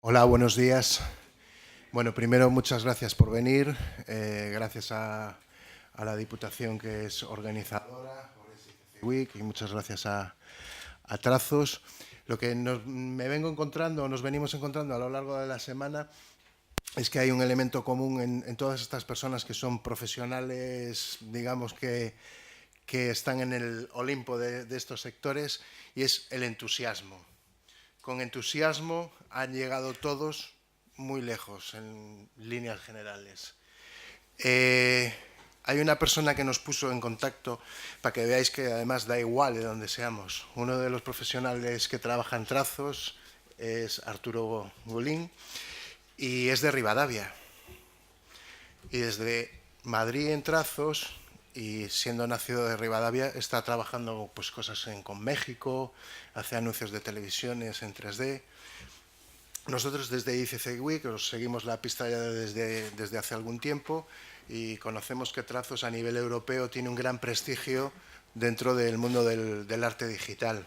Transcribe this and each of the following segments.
Hola, buenos días. Bueno, primero muchas gracias por venir, gracias a la Diputación que es organizadora, por SICC Week, y muchas gracias a Trazos. Lo que me vengo encontrando, nos venimos encontrando a lo largo de la semana, es que hay un elemento común en todas estas personas que son profesionales, digamos que están en el Olimpo de estos sectores, y es el entusiasmo. Con entusiasmo han llegado todos muy lejos en líneas generales. Hay una persona que nos puso en contacto para que veáis que además da igual de donde seamos. Uno de los profesionales que trabaja en Trazos es Arturo Golín y es de Rivadavia. Y desde Madrid en Trazos, y siendo nacido de Rivadavia, está trabajando pues cosas con México, hace anuncios de televisiones en 3D. Nosotros desde ICC Week os seguimos la pista ya desde hace algún tiempo y conocemos que Trazos a nivel europeo tiene un gran prestigio dentro del mundo del arte digital.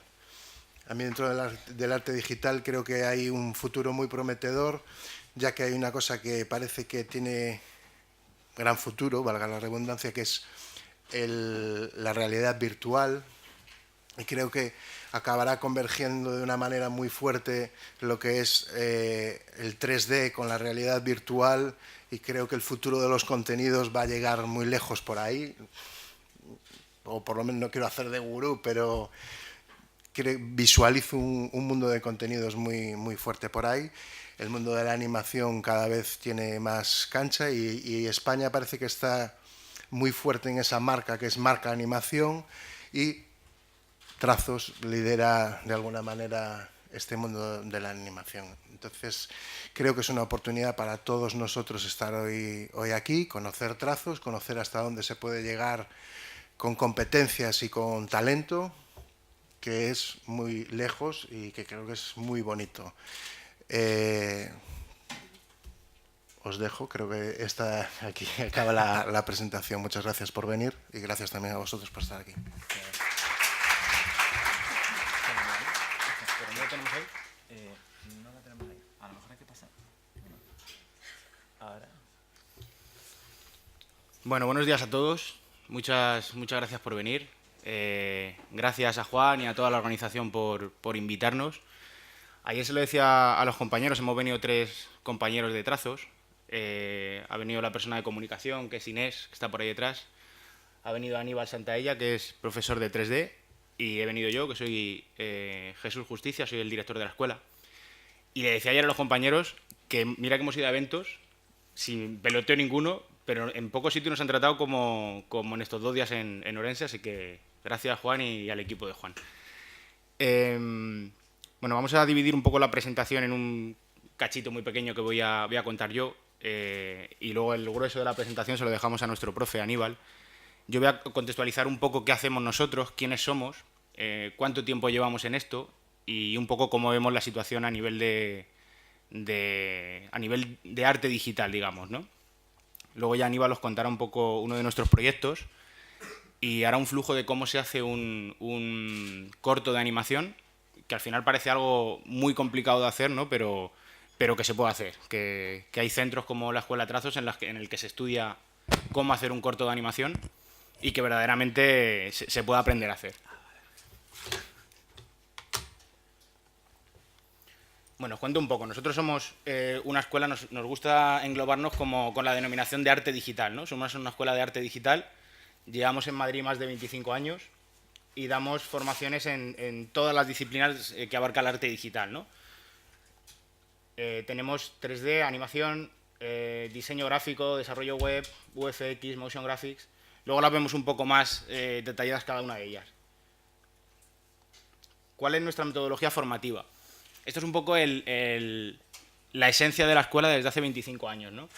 A mí dentro del arte digital creo que hay un futuro muy prometedor, ya que hay una cosa que parece que tiene gran futuro, valga la redundancia, que es la realidad virtual, y creo que acabará convergiendo de una manera muy fuerte lo que es el 3D con la realidad virtual, y creo que el futuro de los contenidos va a llegar muy lejos por ahí, o por lo menos no quiero hacer de gurú, pero visualizo un mundo de contenidos muy fuerte por ahí. El mundo de la animación cada vez tiene más cancha y España parece que está muy fuerte en esa marca que es marca animación, y Trazos lidera de alguna manera este mundo de la animación. Entonces creo que es una oportunidad para todos nosotros estar hoy aquí, conocer Trazos, conocer hasta dónde se puede llegar con competencias y con talento, que es muy lejos y que creo que es muy bonito. Os dejo, creo que aquí acaba la presentación. Muchas gracias por venir y gracias también a vosotros por estar aquí. ¿No la tenemos ahí? No la tenemos ahí. A lo mejor hay que pasar. Ahora. Bueno, buenos días a todos. Muchas gracias por venir. Gracias a Juan y a toda la organización por invitarnos. Ayer se lo decía a los compañeros, hemos venido 3 compañeros de Trazos. Ha venido la persona de comunicación, que es Inés, que está por ahí detrás. Ha venido Aníbal Santaella, que es profesor de 3D. Y he venido yo, que soy Jesús Justicia, soy el director de la escuela. Y le decía ayer a los compañeros que mira que hemos ido a eventos sin peloteo ninguno, pero en pocos sitios nos han tratado como en estos 2 días en Orense, así que gracias a Juan y al equipo de Juan. Bueno, vamos a dividir un poco la presentación en un cachito muy pequeño que voy a contar yo, y luego el grueso de la presentación se lo dejamos a nuestro profe Aníbal. Yo voy a contextualizar un poco qué hacemos nosotros, quiénes somos, cuánto tiempo llevamos en esto y un poco cómo vemos la situación a nivel de arte digital, digamos, ¿no? Luego ya Aníbal os contará un poco uno de nuestros proyectos y hará un flujo de cómo se hace un corto de animación, que al final parece algo muy complicado de hacer, ¿no? Pero que se puede hacer, que hay centros como la Escuela Trazos en el que se estudia cómo hacer un corto de animación y que verdaderamente se puede aprender a hacer. Bueno, os cuento un poco. Nosotros somos una escuela, nos gusta englobarnos como con la denominación de arte digital, ¿no? Somos una escuela de arte digital, llevamos en Madrid más de 25 años y damos formaciones en todas las disciplinas que abarca el arte digital, ¿no? Tenemos 3D, animación, diseño gráfico, desarrollo web, UFX, motion graphics. Luego las vemos un poco más detalladas cada una de ellas. ¿Cuál es nuestra metodología formativa? Esto es un poco la esencia de la escuela desde hace 25 años, ¿no?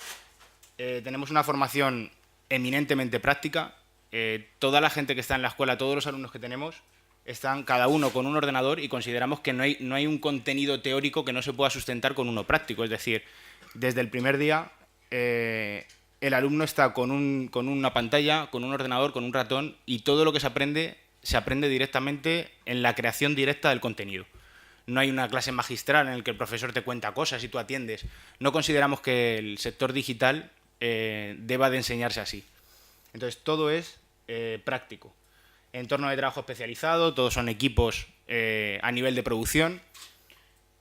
Tenemos una formación eminentemente práctica. Toda la gente que está en la escuela, todos los alumnos que tenemos, están cada uno con un ordenador y consideramos que no hay un contenido teórico que no se pueda sustentar con uno práctico. Es decir, desde el primer día el alumno está con una pantalla, con un ordenador, con un ratón, y todo lo que se aprende directamente en la creación directa del contenido. no hay una clase magistral en la que el profesor te cuenta cosas y tú atiendes. No consideramos que el sector digital deba de enseñarse así. Entonces, todo es práctico. Entorno de trabajo especializado, todos son equipos a nivel de producción.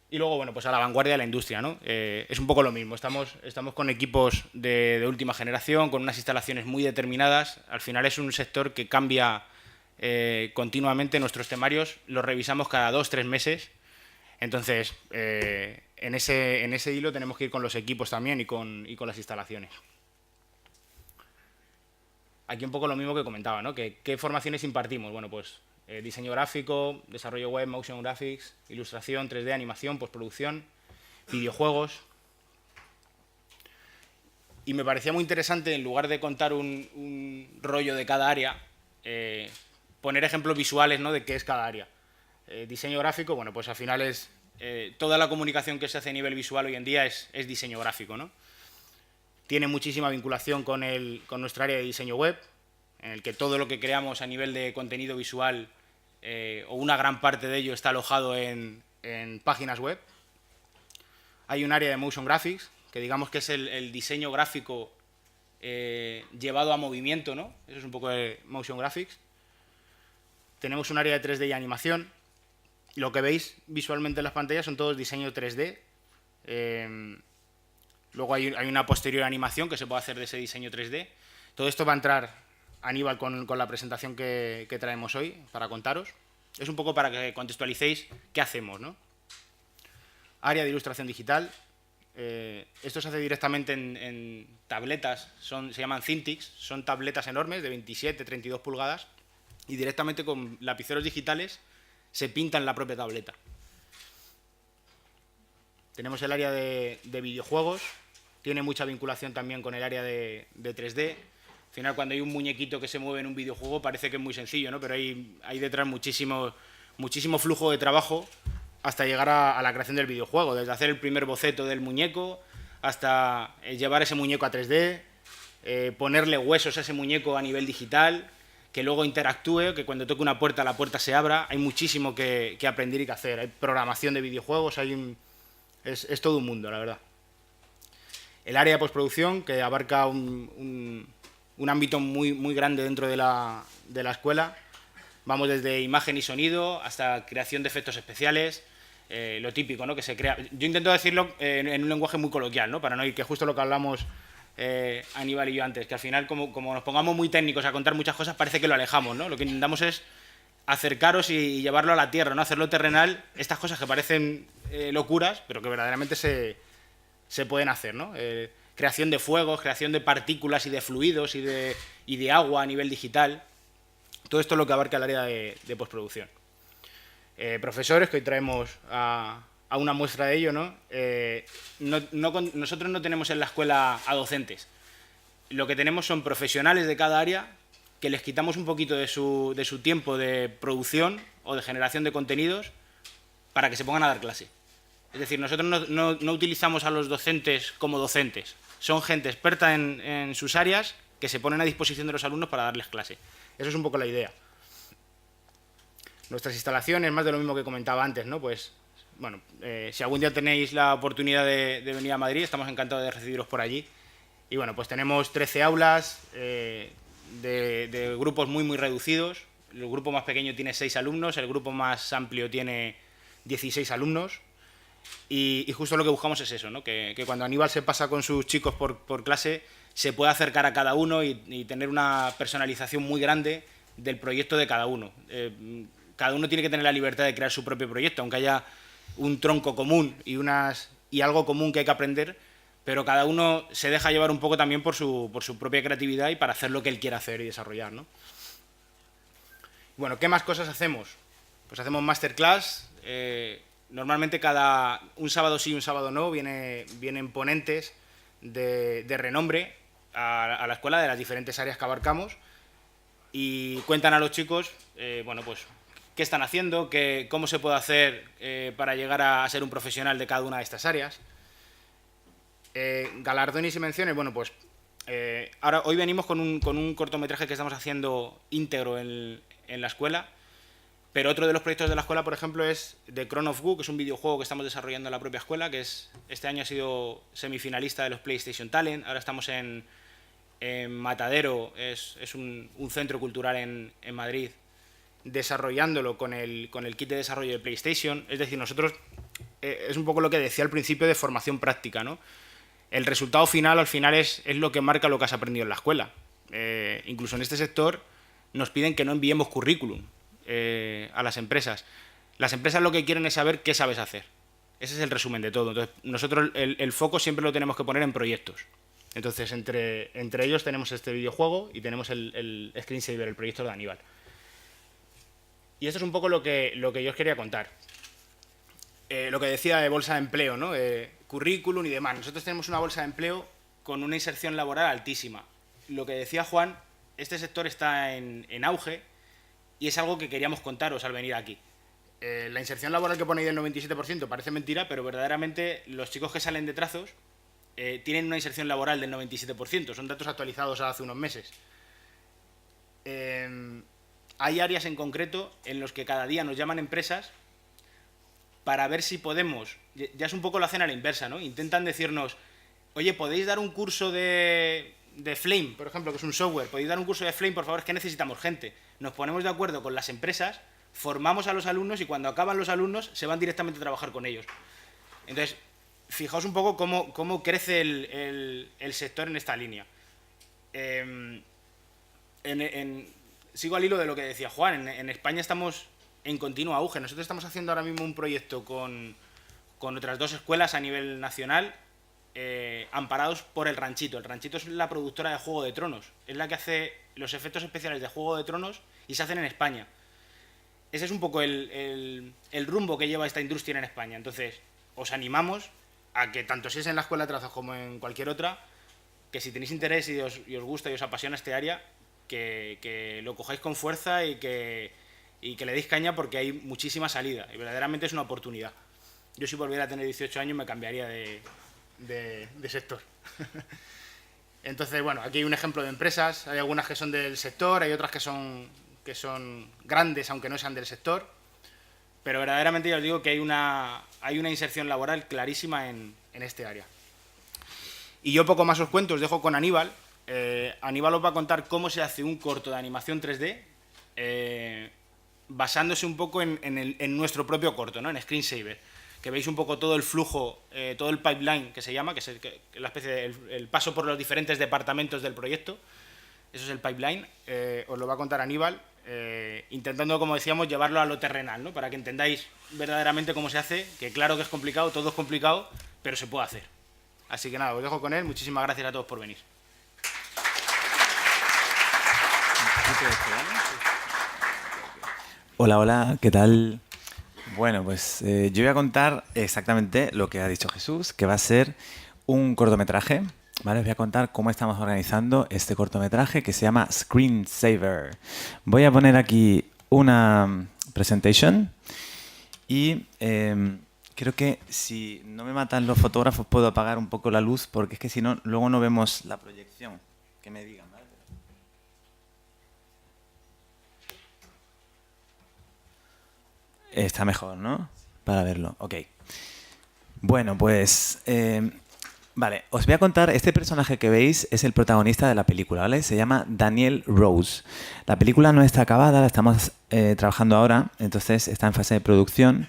Y luego, bueno, pues a la vanguardia de la industria, ¿no? Es un poco lo mismo. Estamos con equipos de última generación, con unas instalaciones muy determinadas. Al final es un sector que cambia continuamente. Nuestros temarios los revisamos cada 2-3 meses. Entonces, en ese hilo tenemos que ir con los equipos también y con las instalaciones. Aquí un poco lo mismo que comentaba, ¿no? ¿Qué formaciones impartimos? Bueno, pues diseño gráfico, desarrollo web, motion graphics, ilustración, 3D, animación, postproducción, videojuegos. Y me parecía muy interesante, en lugar de contar un rollo de cada área, poner ejemplos visuales, ¿no?, de qué es cada área. Diseño gráfico, bueno, pues al final es toda la comunicación que se hace a nivel visual hoy en día es diseño gráfico, ¿no? Tiene muchísima vinculación con nuestra área de diseño web, en el que todo lo que creamos a nivel de contenido visual o una gran parte de ello está alojado en páginas web. Hay un área de motion graphics, que digamos que es el diseño gráfico llevado a movimiento, ¿no? Eso es un poco de motion graphics. Tenemos un área de 3D y animación. Lo que veis visualmente en las pantallas son todos diseño 3D. Luego hay una posterior animación que se puede hacer de ese diseño 3D. Todo esto va a entrar Aníbal con la presentación que traemos hoy para contaros. Es un poco para que contextualicéis qué hacemos, ¿no? Área de ilustración digital. Esto se hace directamente en tabletas, se llaman Cintiq, son tabletas enormes de 27-32 pulgadas y directamente con lapiceros digitales se pintan la propia tableta. Tenemos el área de videojuegos, tiene mucha vinculación también con el área de 3D. Al final, cuando hay un muñequito que se mueve en un videojuego parece que es muy sencillo, ¿no? Pero hay detrás muchísimo flujo de trabajo hasta llegar a la creación del videojuego, desde hacer el primer boceto del muñeco hasta llevar ese muñeco a 3D, ponerle huesos a ese muñeco a nivel digital, que luego interactúe, que cuando toque una puerta la puerta se abra. Hay muchísimo que aprender y que hacer. Hay programación de videojuegos, es todo un mundo, la verdad. El área de postproducción, que abarca un ámbito muy grande dentro de la escuela. Vamos desde imagen y sonido hasta creación de efectos especiales, lo típico, ¿no?, que se crea. Yo intento decirlo en un lenguaje muy coloquial, ¿no?, para no ir, que justo lo que hablamos Aníbal y yo antes, que al final como nos pongamos muy técnicos a contar muchas cosas parece que lo alejamos, ¿no? Lo que intentamos es acercaros y llevarlo a la tierra, ¿no?, hacerlo terrenal, estas cosas que parecen locuras, pero que verdaderamente se pueden hacer, ¿no? Creación de fuegos, creación de partículas y de fluidos y de agua a nivel digital. Todo esto es lo que abarca el área de postproducción. Profesores, que hoy traemos a una muestra de ello, ¿no? Nosotros no tenemos en la escuela a docentes. Lo que tenemos son profesionales de cada área que les quitamos un poquito de su tiempo de producción o de generación de contenidos para que se pongan a dar clase. Es decir, nosotros no utilizamos a los docentes como docentes. Son gente experta en sus áreas que se ponen a disposición de los alumnos para darles clase. Eso es un poco la idea. Nuestras instalaciones, más de lo mismo que comentaba antes, ¿no? Pues, bueno, si algún día tenéis la oportunidad de venir a Madrid, estamos encantados de recibiros por allí. Y bueno, pues tenemos 13 aulas de grupos muy reducidos. El grupo más pequeño tiene 6 alumnos, el grupo más amplio tiene 16 alumnos. Y justo lo que buscamos es eso, ¿no? Que cuando Aníbal se pasa con sus chicos por clase, se pueda acercar a cada uno y tener una personalización muy grande del proyecto de cada uno. Cada uno tiene que tener la libertad de crear su propio proyecto, aunque haya un tronco común y algo común que hay que aprender, pero cada uno se deja llevar un poco también por su propia creatividad y para hacer lo que él quiera hacer y desarrollar, ¿no? Bueno, ¿qué más cosas hacemos? Pues hacemos masterclass. Normalmente un sábado sí, un sábado no, vienen ponentes de renombre a la escuela de las diferentes áreas que abarcamos y cuentan a los chicos, bueno, pues qué están haciendo, cómo se puede hacer para llegar a ser un profesional de cada una de estas áreas. Galardones y menciones, bueno, pues hoy venimos con un cortometraje que estamos haciendo íntegro en la escuela, Pero otro de los proyectos de la escuela, por ejemplo, es The Crown of Goo, que es un videojuego que estamos desarrollando en la propia escuela, que este año ha sido semifinalista de los PlayStation Talent. Ahora estamos en Matadero, es un centro cultural en Madrid, desarrollándolo con el kit de desarrollo de PlayStation. Es decir, nosotros, es un poco lo que decía al principio de formación práctica, ¿no? El resultado final, al final, es lo que marca lo que has aprendido en la escuela. Incluso en este sector nos piden que no enviemos currículum a las empresas. Las empresas lo que quieren es saber qué sabes hacer. Ese es el resumen de todo. Entonces, nosotros el foco siempre lo tenemos que poner en proyectos. Entonces, entre ellos tenemos este videojuego y tenemos el Screensaver, el proyecto de Aníbal. Y esto es un poco lo que yo os quería contar. Lo que decía de bolsa de empleo, ¿no? Currículum y demás. Nosotros tenemos una bolsa de empleo con una inserción laboral altísima. Lo que decía Juan, este sector está en auge y es algo que queríamos contaros al venir aquí. La inserción laboral que pone ahí del 97% parece mentira, pero verdaderamente los chicos que salen de trazos tienen una inserción laboral del 97%. Son datos actualizados hace unos meses. Hay áreas en concreto en los que cada día nos llaman empresas para ver si podemos, ya es un poco la hacen a la inversa, ¿no? Intentan decirnos, oye, ¿podéis dar un curso de Flame, por ejemplo, que es un software? ¿Podéis dar un curso de Flame, por favor? Es que necesitamos gente. Nos ponemos de acuerdo con las empresas, formamos a los alumnos y cuando acaban los alumnos se van directamente a trabajar con ellos. Entonces, fijaos un poco cómo crece el sector en esta línea. Sigo al hilo de lo que decía Juan. En España estamos en continuo auge. Nosotros estamos haciendo ahora mismo un proyecto con otras 2 escuelas a nivel nacional, amparados por El Ranchito. El Ranchito es la productora de Juego de Tronos. Es la que hace los efectos especiales de Juego de Tronos y se hacen en España. Ese es un poco el rumbo que lleva esta industria en España. Entonces, os animamos a que, tanto si es en la escuela de trazos como en cualquier otra, que si tenéis interés y os gusta y os apasiona este área, que lo cojáis con fuerza y que le deis caña, porque hay muchísima salida y verdaderamente es una oportunidad. Yo, si volviera a tener 18 años, me cambiaría de sector. Entonces, bueno, aquí hay un ejemplo de empresas. Hay algunas que son del sector, hay otras que son grandes, aunque no sean del sector. Pero verdaderamente ya os digo que hay una inserción laboral clarísima en este área. Y yo poco más os cuento, os dejo con Aníbal. Aníbal os va a contar cómo se hace un corto de animación 3D, basándose un poco en nuestro propio corto, ¿no? En Screensaver, que veis un poco todo el flujo, todo el pipeline que se llama, que es la especie el paso por los diferentes departamentos del proyecto. Eso es el pipeline. Os lo va a contar Aníbal, intentando, como decíamos, llevarlo a lo terrenal, ¿no? Para que entendáis verdaderamente cómo se hace, que claro que es complicado, todo es complicado, pero se puede hacer. Así que nada, os dejo con él. Muchísimas gracias a todos por venir. Hola, hola, ¿qué tal? Bueno, pues yo voy a contar exactamente lo que ha dicho Jesús, que va a ser un cortometraje, ¿vale? Os voy a contar cómo estamos organizando este cortometraje que se llama Screensaver. Voy a poner aquí una presentation y creo que si no me matan los fotógrafos puedo apagar un poco la luz, porque es que si no, luego no vemos la proyección. Que me digan, ¿vale? Está mejor, ¿no? Para verlo. Ok. Bueno, pues... vale, os voy a contar... Este personaje que veis es el protagonista de la película, ¿vale? Se llama Daniel Rose. La película no está acabada, la estamos trabajando ahora, entonces está en fase de producción.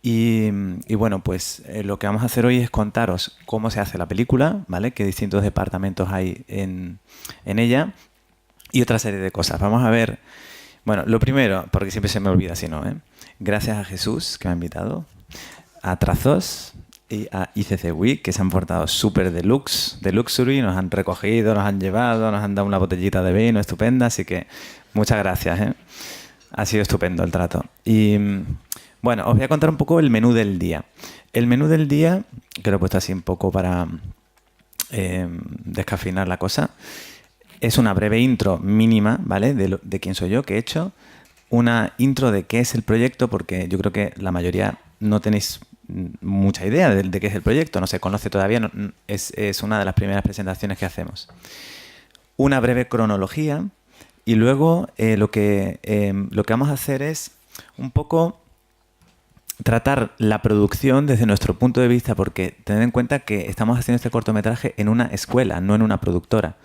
Y bueno, pues lo que vamos a hacer hoy es contaros cómo se hace la película, ¿vale? Qué distintos departamentos hay en ella y otra serie de cosas. Vamos a ver... Bueno, lo primero, porque siempre se me olvida si no, ¿eh? Gracias a Jesús, que me ha invitado, a Trazos y a ICC Week, que se han portado súper de luxury, nos han recogido, nos han llevado, nos han dado una botellita de vino estupenda, así que muchas gracias, ¿eh? Ha sido estupendo el trato. Y bueno, os voy a contar un poco el menú del día. El menú del día, que lo he puesto así un poco para descafeinar la cosa, es una breve intro mínima, ¿vale? De quién soy yo, qué he hecho. Una intro de qué es el proyecto, porque yo creo que la mayoría no tenéis mucha idea de qué es el proyecto, no se conoce todavía, no, es una de las primeras presentaciones que hacemos. Una breve cronología y luego lo que vamos a hacer es un poco tratar la producción desde nuestro punto de vista, porque tened en cuenta que estamos haciendo este cortometraje en una escuela, no en una productora.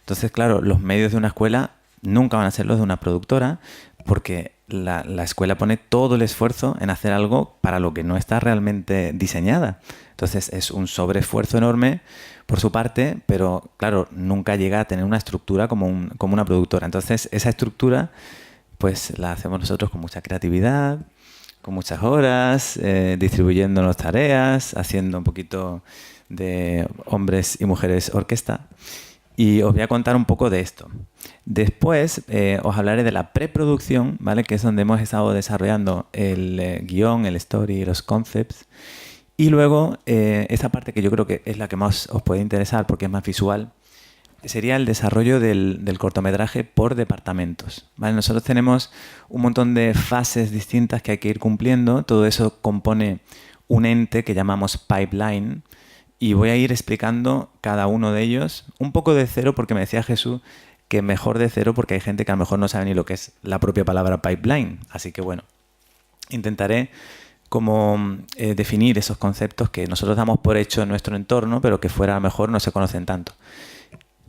Entonces, claro, los medios de una escuela nunca van a ser los de una productora, porque la escuela pone todo el esfuerzo en hacer algo para lo que no está realmente diseñada. Entonces es un sobreesfuerzo enorme por su parte, pero claro, nunca llega a tener una estructura como una productora. Entonces esa estructura pues la hacemos nosotros con mucha creatividad, con muchas horas, distribuyéndonos tareas, haciendo un poquito de hombres y mujeres orquesta. Y os voy a contar un poco de esto. Después os hablaré de la preproducción, ¿vale? Que es donde hemos estado desarrollando el guión, el story, los concepts. Y luego, esta parte que yo creo que es la que más os puede interesar porque es más visual, sería el desarrollo del cortometraje por departamentos, ¿vale? Nosotros tenemos un montón de fases distintas que hay que ir cumpliendo. Todo eso compone un ente que llamamos pipeline. Y voy a ir explicando cada uno de ellos un poco de cero, porque me decía Jesús que mejor de cero porque hay gente que a lo mejor no sabe ni lo que es la propia palabra pipeline. Así que bueno, intentaré como definir esos conceptos que nosotros damos por hecho en nuestro entorno, pero que fuera a lo mejor no se conocen tanto.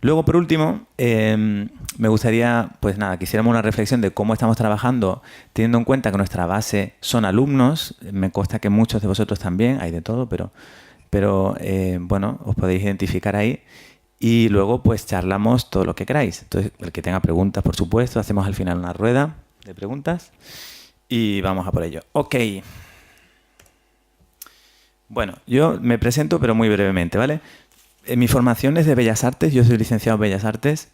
Luego, por último, me gustaría, pues nada, que hiciéramos una reflexión de cómo estamos trabajando, teniendo en cuenta que nuestra base son alumnos. Me consta que muchos de vosotros también, hay de todo, pero bueno, os podéis identificar ahí y luego pues charlamos todo lo que queráis. Entonces, el que tenga preguntas, por supuesto, hacemos al final una rueda de preguntas y vamos a por ello. Ok. Bueno, yo me presento, pero muy brevemente, ¿vale? Mi formación es de Bellas Artes, yo soy licenciado en Bellas Artes.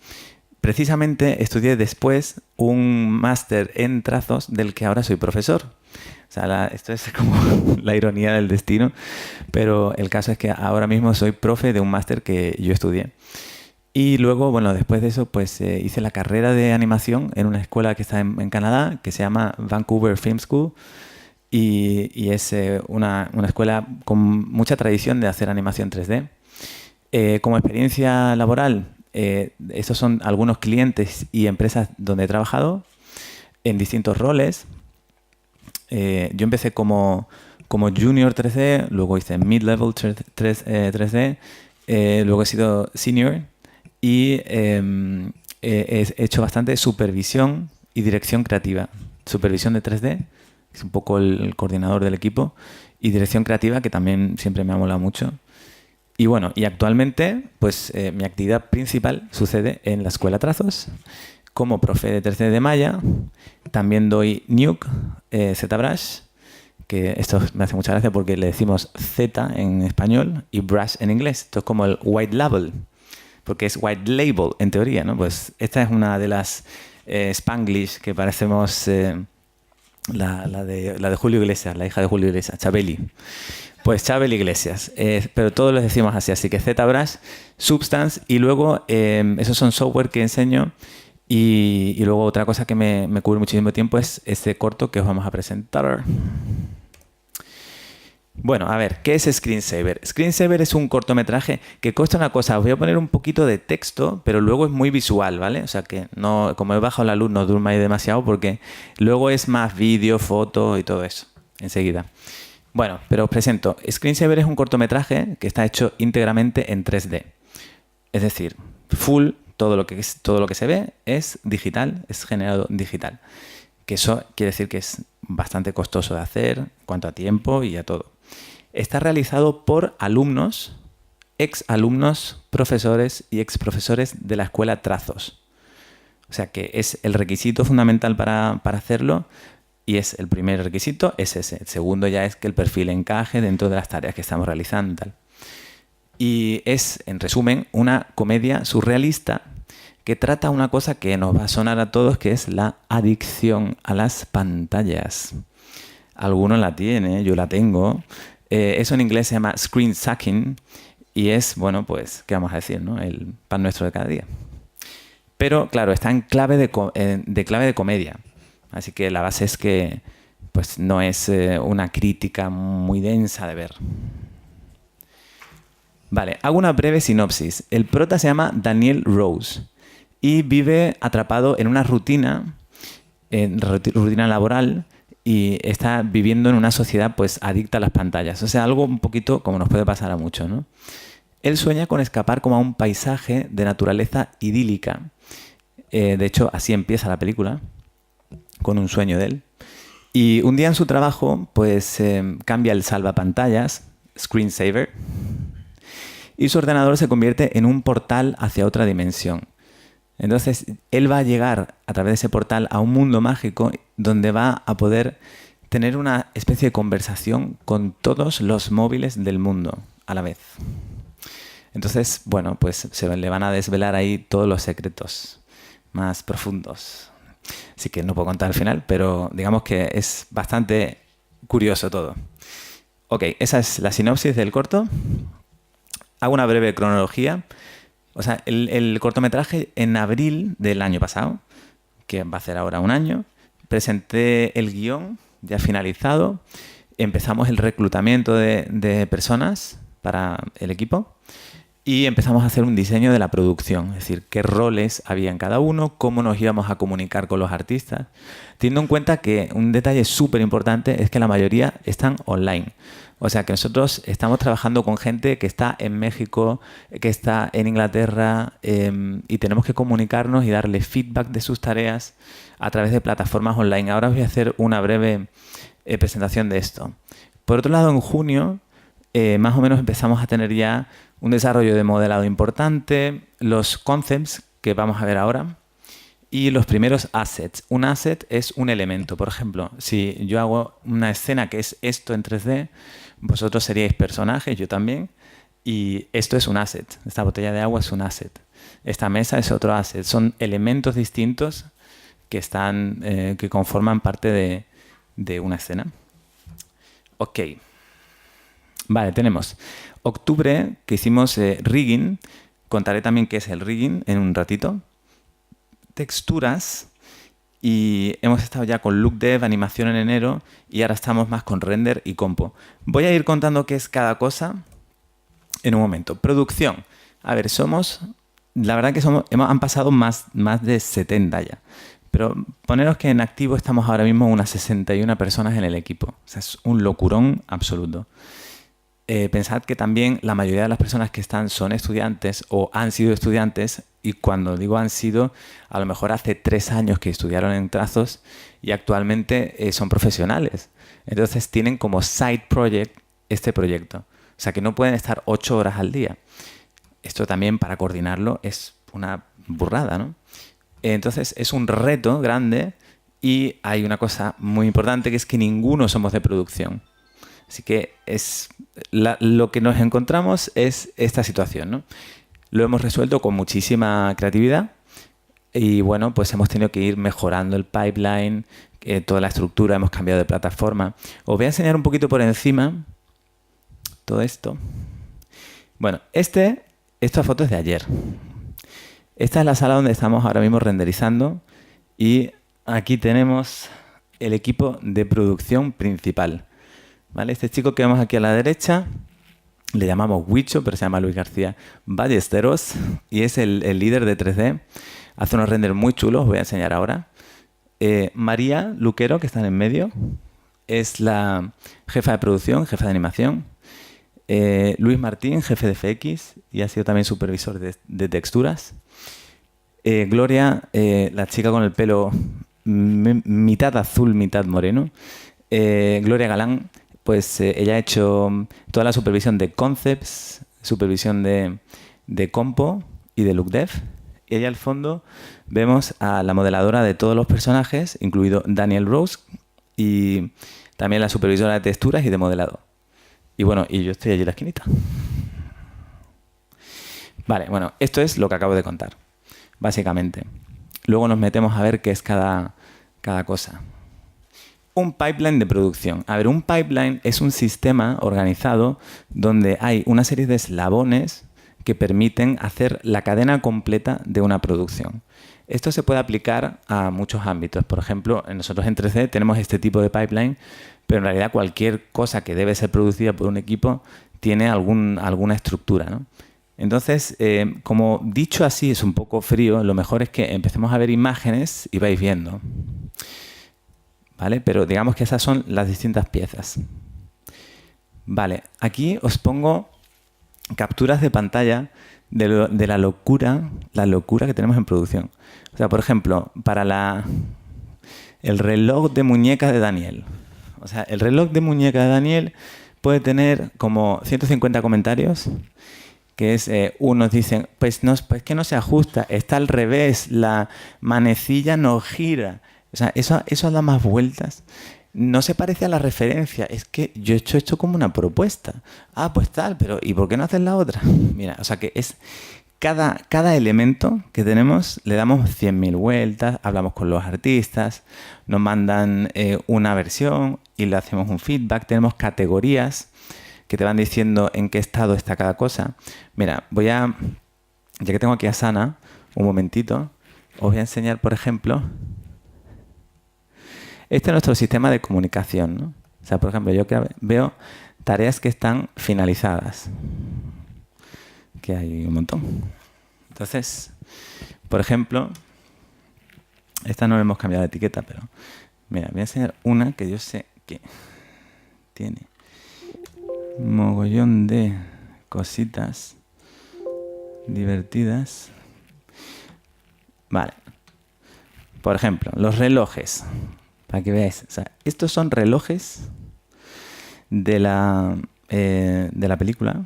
Precisamente estudié después un máster en trazos del que ahora soy profesor. O sea, esto es como la ironía del destino, pero el caso es que ahora mismo soy profe de un máster que yo estudié. Y luego, bueno, después de eso, pues hice la carrera de animación en una escuela que está en Canadá, que se llama Vancouver Film School, y es una escuela con mucha tradición de hacer animación 3D. Como experiencia laboral, estos son algunos clientes y empresas donde he trabajado en distintos roles. Yo empecé como junior 3D, luego hice mid-level 3D, luego he sido senior y he hecho bastante supervisión y dirección creativa. Supervisión de 3D, es un poco el coordinador del equipo, y dirección creativa, que también siempre me ha molado mucho. Y bueno, y actualmente pues mi actividad principal sucede en la Escuela Trazos, como profe de 3D de Maya. También doy Nuke, ZBrush, que esto me hace mucha gracia porque le decimos Z en español y Brush en inglés. Esto es como el white label, porque es white label en teoría, ¿no? Pues esta es una de las Spanglish que parecemos la de Julio Iglesias, la hija de Julio Iglesias, Chabeli. Pues Chabeli Iglesias, pero todos les decimos así que ZBrush, Substance, y luego esos son software que enseño. Y luego otra cosa que me cubre muchísimo tiempo es este corto que os vamos a presentar. Bueno, a ver, ¿qué es Screensaver? Screensaver es un cortometraje que consta una cosa. Os voy a poner un poquito de texto, pero luego es muy visual, ¿vale? O sea que no, como he bajado la luz, no durmáis demasiado porque luego es más vídeo, foto y todo eso, enseguida. Bueno, pero os presento. Screensaver es un cortometraje que está hecho íntegramente en 3D. Es decir, full. Todo lo que se ve es digital, es generado digital. Que eso quiere decir que es bastante costoso de hacer en cuanto a tiempo y a todo. Está realizado por alumnos, exalumnos, profesores y exprofesores de la escuela Trazos. O sea que es el requisito fundamental para hacerlo, y es el primer requisito, es ese. El segundo ya es que el perfil encaje dentro de las tareas que estamos realizando. Tal. Y es, en resumen, una comedia surrealista que trata una cosa que nos va a sonar a todos, que es la adicción a las pantallas. Algunos la tienen, yo la tengo. Eso en inglés se llama screen sucking y es, bueno, pues, ¿qué vamos a decir, no? El pan nuestro de cada día. Pero, claro, está en clave de clave de comedia. Así que la base es que pues, no es una crítica muy densa de ver. Vale, hago una breve sinopsis. El prota se llama Daniel Rose y vive atrapado en una rutina laboral y está viviendo en una sociedad pues adicta a las pantallas. O sea, algo un poquito como nos puede pasar a muchos, ¿no? Él sueña con escapar como a un paisaje de naturaleza idílica. De hecho, así empieza la película, con un sueño de él. Y un día en su trabajo, pues cambia el salvapantallas, screensaver, y su ordenador se convierte en un portal hacia otra dimensión. Entonces, él va a llegar a través de ese portal a un mundo mágico donde va a poder tener una especie de conversación con todos los móviles del mundo a la vez. Entonces, bueno, pues se le van a desvelar ahí todos los secretos más profundos. Así que no puedo contar al final, pero digamos que es bastante curioso todo. Ok, esa es la sinopsis del corto. Hago una breve cronología. O sea, el cortometraje en abril del año pasado, que va a ser ahora un año, presenté el guión ya finalizado, empezamos el reclutamiento de personas para el equipo y empezamos a hacer un diseño de la producción, es decir, qué roles había en cada uno, cómo nos íbamos a comunicar con los artistas, teniendo en cuenta que un detalle súper importante es que la mayoría están online. O sea que nosotros estamos trabajando con gente que está en México, que está en Inglaterra y tenemos que comunicarnos y darle feedback de sus tareas a través de plataformas online. Ahora os voy a hacer una breve presentación de esto. Por otro lado, en junio más o menos empezamos a tener ya un desarrollo de modelado importante, los concepts que vamos a ver ahora y los primeros assets. Un asset es un elemento. Por ejemplo, si yo hago una escena que es esto en 3D, vosotros seríais personajes, yo también, y esto es un asset. Esta botella de agua es un asset. Esta mesa es otro asset. Son elementos distintos que que conforman parte de una escena. Ok. Vale, tenemos octubre, que hicimos rigging. Contaré también qué es el rigging en un ratito. Texturas. Y hemos estado ya con look dev, animación en enero y ahora estamos más con render y compo. Voy a ir contando qué es cada cosa en un momento. Producción. A ver, la verdad que han pasado más de 70 ya. Pero poneros que en activo estamos ahora mismo unas 61 personas en el equipo. O sea, es un locurón absoluto. Pensad que también la mayoría de las personas que están son estudiantes o han sido estudiantes, y cuando digo han sido, a lo mejor hace 3 años que estudiaron en trazos y actualmente son profesionales. Entonces tienen como side project este proyecto. O sea que no pueden estar 8 horas al día. Esto también para coordinarlo es una burrada, ¿no? Entonces es un reto grande y hay una cosa muy importante que es que ninguno somos de producción. Así que lo que nos encontramos es esta situación, ¿no? Lo hemos resuelto con muchísima creatividad y bueno, pues hemos tenido que ir mejorando el pipeline, toda la estructura, hemos cambiado de plataforma. Os voy a enseñar un poquito por encima todo esto. Bueno, esta foto es de ayer. Esta es la sala donde estamos ahora mismo renderizando y aquí tenemos el equipo de producción principal. ¿Vale? Este chico que vemos aquí a la derecha le llamamos Huicho, pero se llama Luis García Ballesteros y es el líder de 3D. Hace unos renders muy chulos, os voy a enseñar ahora. María Luquero, que está en medio, es la jefa de producción, jefa de animación. Luis Martín, jefe de FX y ha sido también supervisor de texturas. Gloria, la chica con el pelo mitad azul, mitad moreno. Gloria Galán, pues ella ha hecho toda la supervisión de concepts, supervisión de compo y de look dev. Y allá al fondo vemos a la modeladora de todos los personajes, incluido Daniel Rose, y también la supervisora de texturas y de modelado. Y bueno, y yo estoy allí en la esquinita. Vale, bueno, esto es lo que acabo de contar, básicamente. Luego nos metemos a ver qué es cada cosa. Un pipeline de producción. A ver, un pipeline es un sistema organizado donde hay una serie de eslabones que permiten hacer la cadena completa de una producción. Esto se puede aplicar a muchos ámbitos. Por ejemplo, nosotros en 3D tenemos este tipo de pipeline, pero en realidad cualquier cosa que debe ser producida por un equipo tiene alguna estructura, ¿no? Entonces, como dicho así es un poco frío, lo mejor es que empecemos a ver imágenes y vais viendo. ¿vale? Pero digamos que esas son las distintas piezas. Vale, aquí os pongo capturas de pantalla de la locura que tenemos en producción. O sea, por ejemplo, para el reloj de muñeca de Daniel. O sea, el reloj de muñeca de Daniel puede tener como 150 comentarios, que es, unos dicen, pues que no se ajusta, está al revés, la manecilla no gira. O sea, eso da más vueltas. No se parece a la referencia, es que yo he hecho esto como una propuesta. Ah, pues tal, pero ¿y por qué no haces la otra? Mira, o sea que es cada elemento que tenemos le damos 100.000 vueltas, hablamos con los artistas, nos mandan una versión y le hacemos un feedback. Tenemos categorías que te van diciendo en qué estado está cada cosa. Mira, ya que tengo aquí a Sana, un momentito, os voy a enseñar, por ejemplo, este es nuestro sistema de comunicación, ¿no? O sea, por ejemplo, yo veo tareas que están finalizadas, que hay un montón. Entonces, por ejemplo, esta no le hemos cambiado de etiqueta, pero mira, voy a enseñar una que yo sé que tiene mogollón de cositas divertidas. Vale. Por ejemplo, los relojes. Para que veáis. O sea, estos son relojes de la película.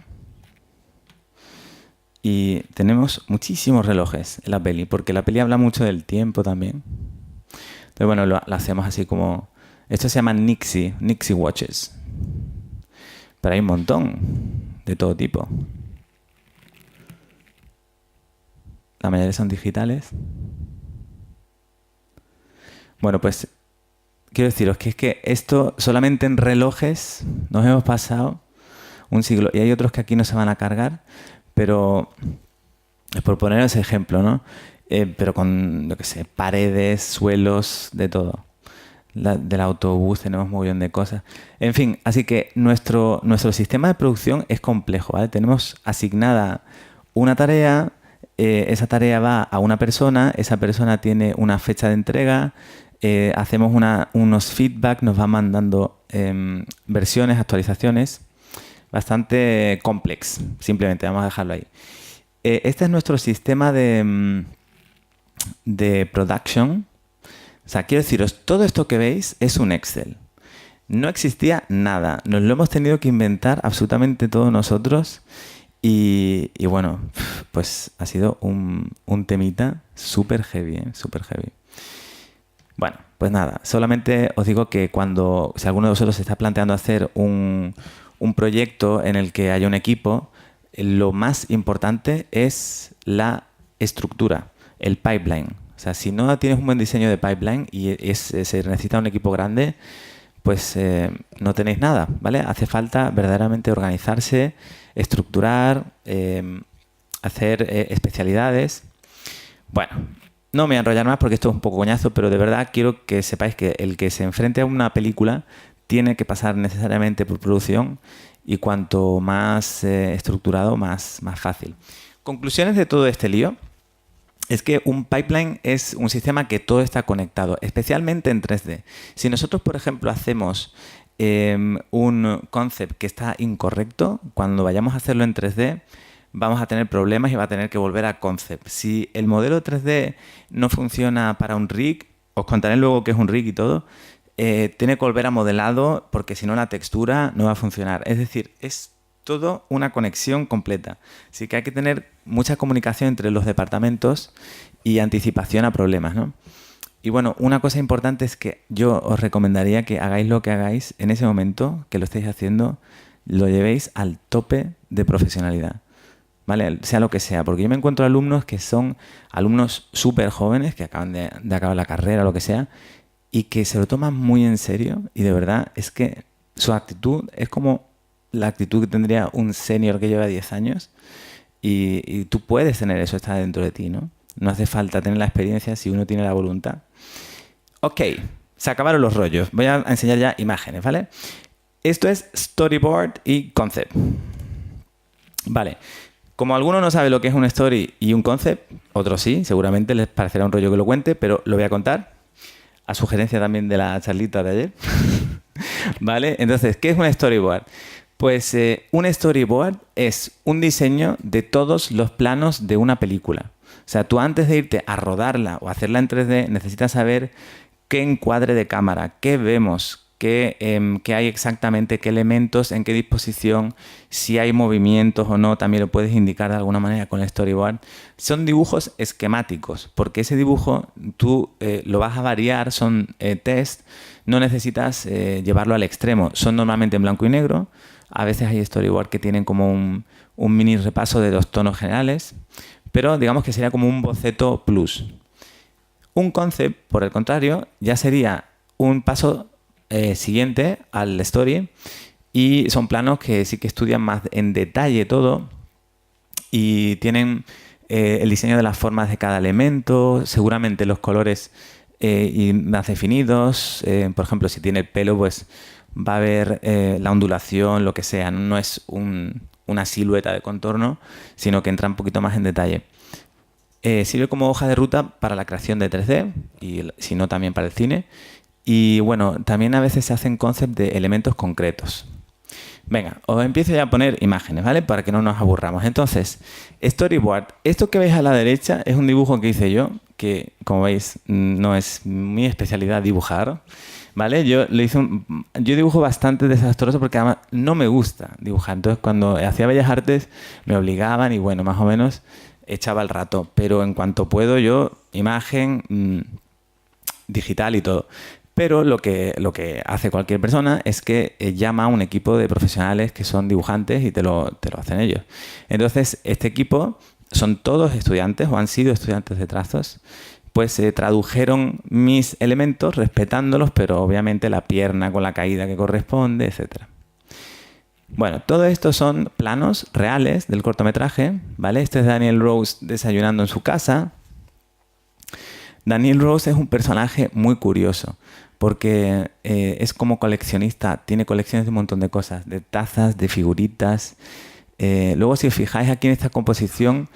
Y tenemos muchísimos relojes en la peli, porque la peli habla mucho del tiempo también. Entonces, bueno, lo hacemos así como... Esto se llama Nixie Watches. Pero hay un montón de todo tipo. La mayoría son digitales. Bueno, pues quiero deciros que es que esto solamente en relojes nos hemos pasado un siglo. Y hay otros que aquí no se van a cargar, pero es por poneros ejemplo, ¿no? Pero con, yo qué sé, paredes, suelos, de todo. Del autobús tenemos un montón de cosas. En fin, así que nuestro sistema de producción es complejo, ¿vale? Tenemos asignada una tarea, esa tarea va a una persona, esa persona tiene una fecha de entrega, hacemos unos feedback, nos va mandando versiones, actualizaciones, bastante complex, simplemente, vamos a dejarlo ahí. Este es nuestro sistema de production. O sea, quiero deciros, todo esto que veis es un Excel. No existía nada. Nos lo hemos tenido que inventar absolutamente todos nosotros. Y bueno, pues ha sido un temita súper heavy, súper heavy. Bueno, pues nada, solamente os digo que si alguno de vosotros se está planteando hacer un proyecto en el que haya un equipo, lo más importante es la estructura, el pipeline. O sea, si no tienes un buen diseño de pipeline y se necesita un equipo grande, pues no tenéis nada, ¿vale? Hace falta verdaderamente organizarse, estructurar, hacer especialidades. Bueno, no me voy a enrollar más porque esto es un poco coñazo, pero de verdad quiero que sepáis que el que se enfrente a una película tiene que pasar necesariamente por producción y cuanto más estructurado, más fácil. Conclusiones de todo este lío. Es que un pipeline es un sistema que todo está conectado, especialmente en 3D. Si nosotros, por ejemplo, hacemos un concept que está incorrecto, cuando vayamos a hacerlo en 3D vamos a tener problemas y va a tener que volver a concept. Si el modelo 3D no funciona para un rig, os contaré luego qué es un rig y todo, tiene que volver a modelado porque si no la textura no va a funcionar. Es decir, es todo una conexión completa. Así que hay que tener mucha comunicación entre los departamentos y anticipación a problemas, ¿no? Y bueno, una cosa importante es que yo os recomendaría que hagáis lo que hagáis en ese momento, que lo estéis haciendo, lo llevéis al tope de profesionalidad, ¿vale? Sea lo que sea, porque yo me encuentro alumnos que son alumnos súper jóvenes, que acaban de acabar la carrera o lo que sea, y que se lo toman muy en serio y de verdad es que su actitud es como la actitud que tendría un senior que lleva 10 años y tú puedes tener eso, está dentro de ti, ¿no? No hace falta tener la experiencia si uno tiene la voluntad. Ok, se acabaron los rollos. Voy a enseñar ya imágenes, ¿vale? Esto es storyboard y concept. Vale, como alguno no sabe lo que es un story y un concept, otros sí, seguramente les parecerá un rollo que lo cuente, pero lo voy a contar. a sugerencia también de la charlita de ayer. ¿Vale? Entonces, ¿qué es un storyboard? Pues un storyboard es un diseño de todos los planos de una película. O sea, tú antes de irte a rodarla o hacerla en 3D necesitas saber qué encuadre de cámara, qué vemos, qué hay exactamente, qué elementos, en qué disposición, si hay movimientos o no, también lo puedes indicar de alguna manera con el storyboard. Son dibujos esquemáticos, porque ese dibujo tú lo vas a variar, son test, no necesitas llevarlo al extremo. Son normalmente en blanco y negro. A veces hay storyboard que tienen como un mini repaso de 2 tonos generales, pero digamos que sería como un boceto plus. Un concept, por el contrario, ya sería un paso siguiente al story, y son planos que sí que estudian más en detalle todo y tienen el diseño de las formas de cada elemento, seguramente los colores y más definidos. Por ejemplo, si tiene el pelo, pues va a haber la ondulación, lo que sea. No es una silueta de contorno, sino que entra un poquito más en detalle. Sirve como hoja de ruta para la creación de 3D y si no también para el cine. Y bueno, también a veces se hacen concepts de elementos concretos. Venga, os empiezo ya a poner imágenes, ¿vale? Para que no nos aburramos. Entonces, storyboard. Esto que veis a la derecha es un dibujo que hice yo, que como veis no es mi especialidad dibujar, ¿vale? Yo dibujo bastante desastroso porque además no me gusta dibujar. Entonces, cuando hacía Bellas Artes me obligaban y bueno, más o menos echaba el rato. Pero en cuanto puedo yo, imagen, digital y todo. Pero lo que hace cualquier persona es que llama a un equipo de profesionales que son dibujantes y te lo hacen ellos. Entonces, este equipo son todos estudiantes o han sido estudiantes de trazos. Pues tradujeron mis elementos respetándolos, pero obviamente la pierna con la caída que corresponde, etc. Bueno, todo esto son planos reales del cortometraje, ¿vale? Este es Daniel Rose desayunando en su casa. Daniel Rose es un personaje muy curioso porque es como coleccionista, tiene colecciones de un montón de cosas, de tazas, de figuritas. Luego, si os fijáis aquí en esta composición,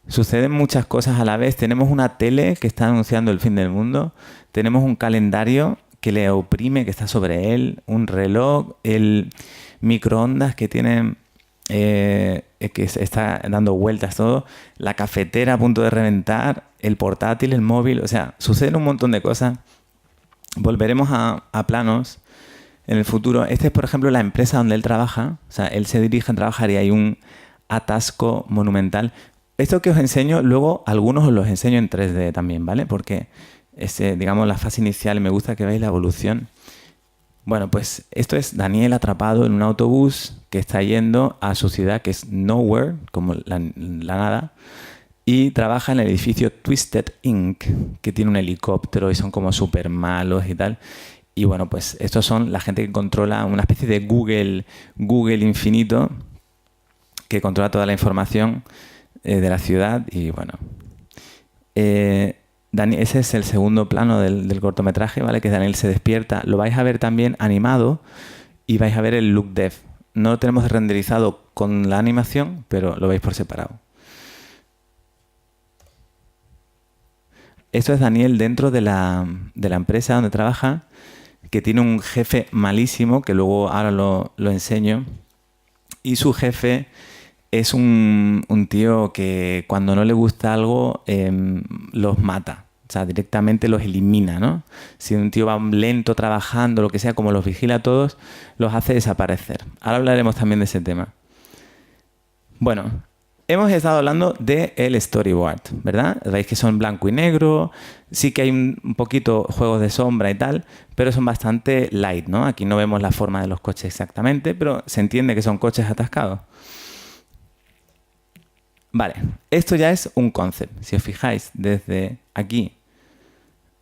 suceden muchas cosas a la vez. Tenemos una tele que está anunciando el fin del mundo, tenemos un calendario que le oprime, que está sobre él, un reloj, el microondas que tiene, que está dando vueltas todo, la cafetera a punto de reventar, el portátil, el móvil, o sea, suceden un montón de cosas. Volveremos a planos en el futuro. Esta es, por ejemplo, la empresa donde él trabaja, o sea, él se dirige a trabajar y hay un atasco monumental. Esto que os enseño, luego algunos os los enseño en 3D también, ¿vale? Porque digamos, la fase inicial, me gusta que veáis la evolución. Bueno, pues esto es Daniel atrapado en un autobús que está yendo a su ciudad, que es Nowhere, como la nada, y trabaja en el edificio Twisted Inc., que tiene un helicóptero y son como súper malos y tal. Y bueno, pues estos son la gente que controla una especie de Google infinito, que controla toda la información de la ciudad. Y bueno, ese es el segundo plano del cortometraje, ¿vale? Que Daniel se despierta. Lo vais a ver también animado y vais a ver el look dev. No lo tenemos renderizado con la animación, pero lo veis por separado. Esto es Daniel dentro de la empresa donde trabaja, que tiene un jefe malísimo, que luego ahora lo enseño. Y su jefe es un tío que cuando no le gusta algo los mata. O sea, directamente los elimina, ¿no? Si un tío va lento trabajando, lo que sea, como los vigila a todos, los hace desaparecer. Ahora hablaremos también de ese tema. Bueno, hemos estado hablando del storyboard, ¿verdad? Veis que son blanco y negro, sí que hay un poquito juegos de sombra y tal, pero son bastante light, ¿no? Aquí no vemos la forma de los coches exactamente, pero se entiende que son coches atascados. Vale, esto ya es un concept. Si os fijáis, desde aquí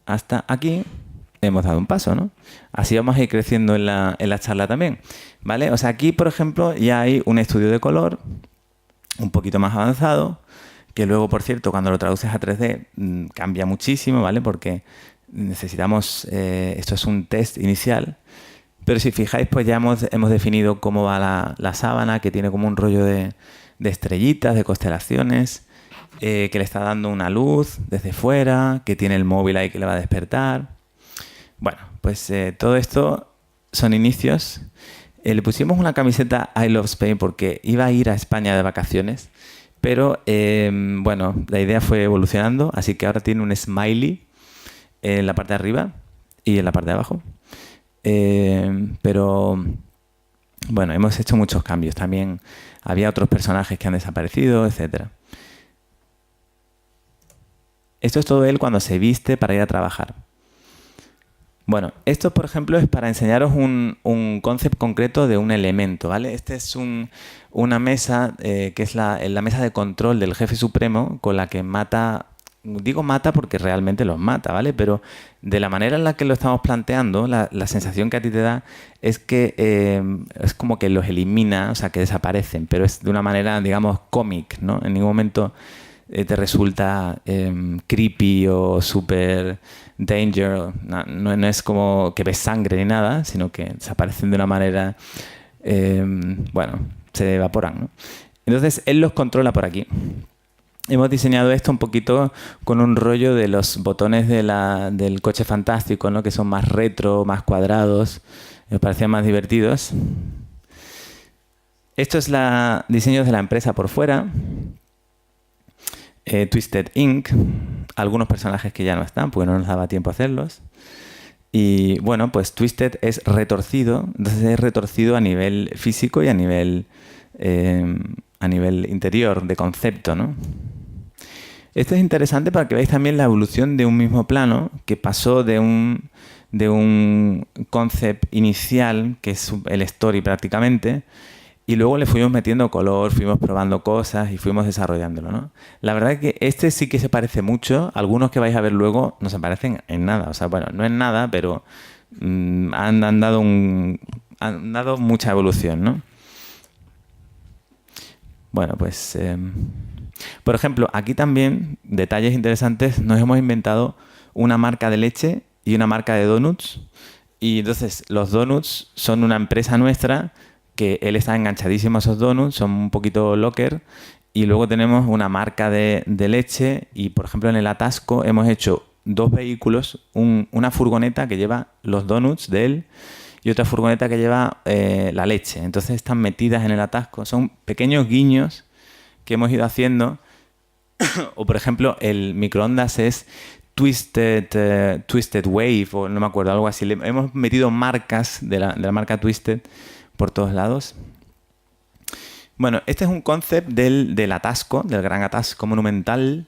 hasta aquí hemos dado un paso, ¿no? Así vamos a ir creciendo en la charla también, ¿vale? O sea, aquí, por ejemplo, ya hay un estudio de color un poquito más avanzado, que luego, por cierto, cuando lo traduces a 3D cambia muchísimo, ¿vale? Porque necesitamos, esto es un test inicial, pero si fijáis, pues ya hemos definido cómo va la sábana, que tiene como un rollo de estrellitas, de constelaciones, que le está dando una luz desde fuera, que tiene el móvil ahí que le va a despertar. Bueno, pues todo esto son inicios. Le pusimos una camiseta I Love Spain porque iba a ir a España de vacaciones, pero bueno, la idea fue evolucionando, así que ahora tiene un smiley en la parte de arriba y en la parte de abajo. Pero bueno, hemos hecho muchos cambios. También había otros personajes que han desaparecido, etc. Esto es todo él cuando se viste para ir a trabajar. Bueno, esto, por ejemplo, es para enseñaros un concepto concreto de un elemento, ¿vale? Este es una mesa que es la mesa de control del jefe supremo con la que mata, digo mata porque realmente los mata, ¿vale? Pero de la manera en la que lo estamos planteando, la sensación que a ti te da es que es como que los elimina, o sea, que desaparecen, pero es de una manera, digamos, cómic, ¿no? En ningún momento te resulta creepy o super danger, no es como que ves sangre ni nada, sino que desaparecen de una manera, bueno, se evaporan, ¿no? Entonces él los controla por aquí. Hemos diseñado esto un poquito con un rollo de los botones del Coche Fantástico, ¿no? Que son más retro, más cuadrados, me parecían más divertidos. Esto es diseños de la empresa por fuera. Twisted Inc., algunos personajes que ya no están porque no nos daba tiempo a hacerlos. Y bueno, pues Twisted es retorcido, entonces es retorcido a nivel físico y a nivel interior, de concepto, ¿no? Esto es interesante para que veáis también la evolución de un mismo plano que pasó de un concept inicial, que es el story prácticamente, y luego le fuimos metiendo color, fuimos probando cosas y fuimos desarrollándolo, ¿no? La verdad es que este sí que se parece mucho. Algunos que vais a ver luego no se parecen en nada. O sea, bueno, no en nada, pero han dado mucha evolución, ¿no? Bueno, pues... por ejemplo, aquí también, detalles interesantes, nos hemos inventado una marca de leche y una marca de donuts. Y entonces los donuts son una empresa nuestra que él está enganchadísimo a esos donuts, son un poquito locker, y luego tenemos una marca de leche y, por ejemplo, en el atasco hemos hecho dos vehículos, una furgoneta que lleva los donuts de él y otra furgoneta que lleva la leche. Entonces están metidas en el atasco, son pequeños guiños que hemos ido haciendo. O, por ejemplo, el microondas es Twisted Wave, o no me acuerdo, algo así. Hemos metido marcas de la marca Twisted por todos lados. Bueno, este es un concept del atasco, del gran atasco monumental.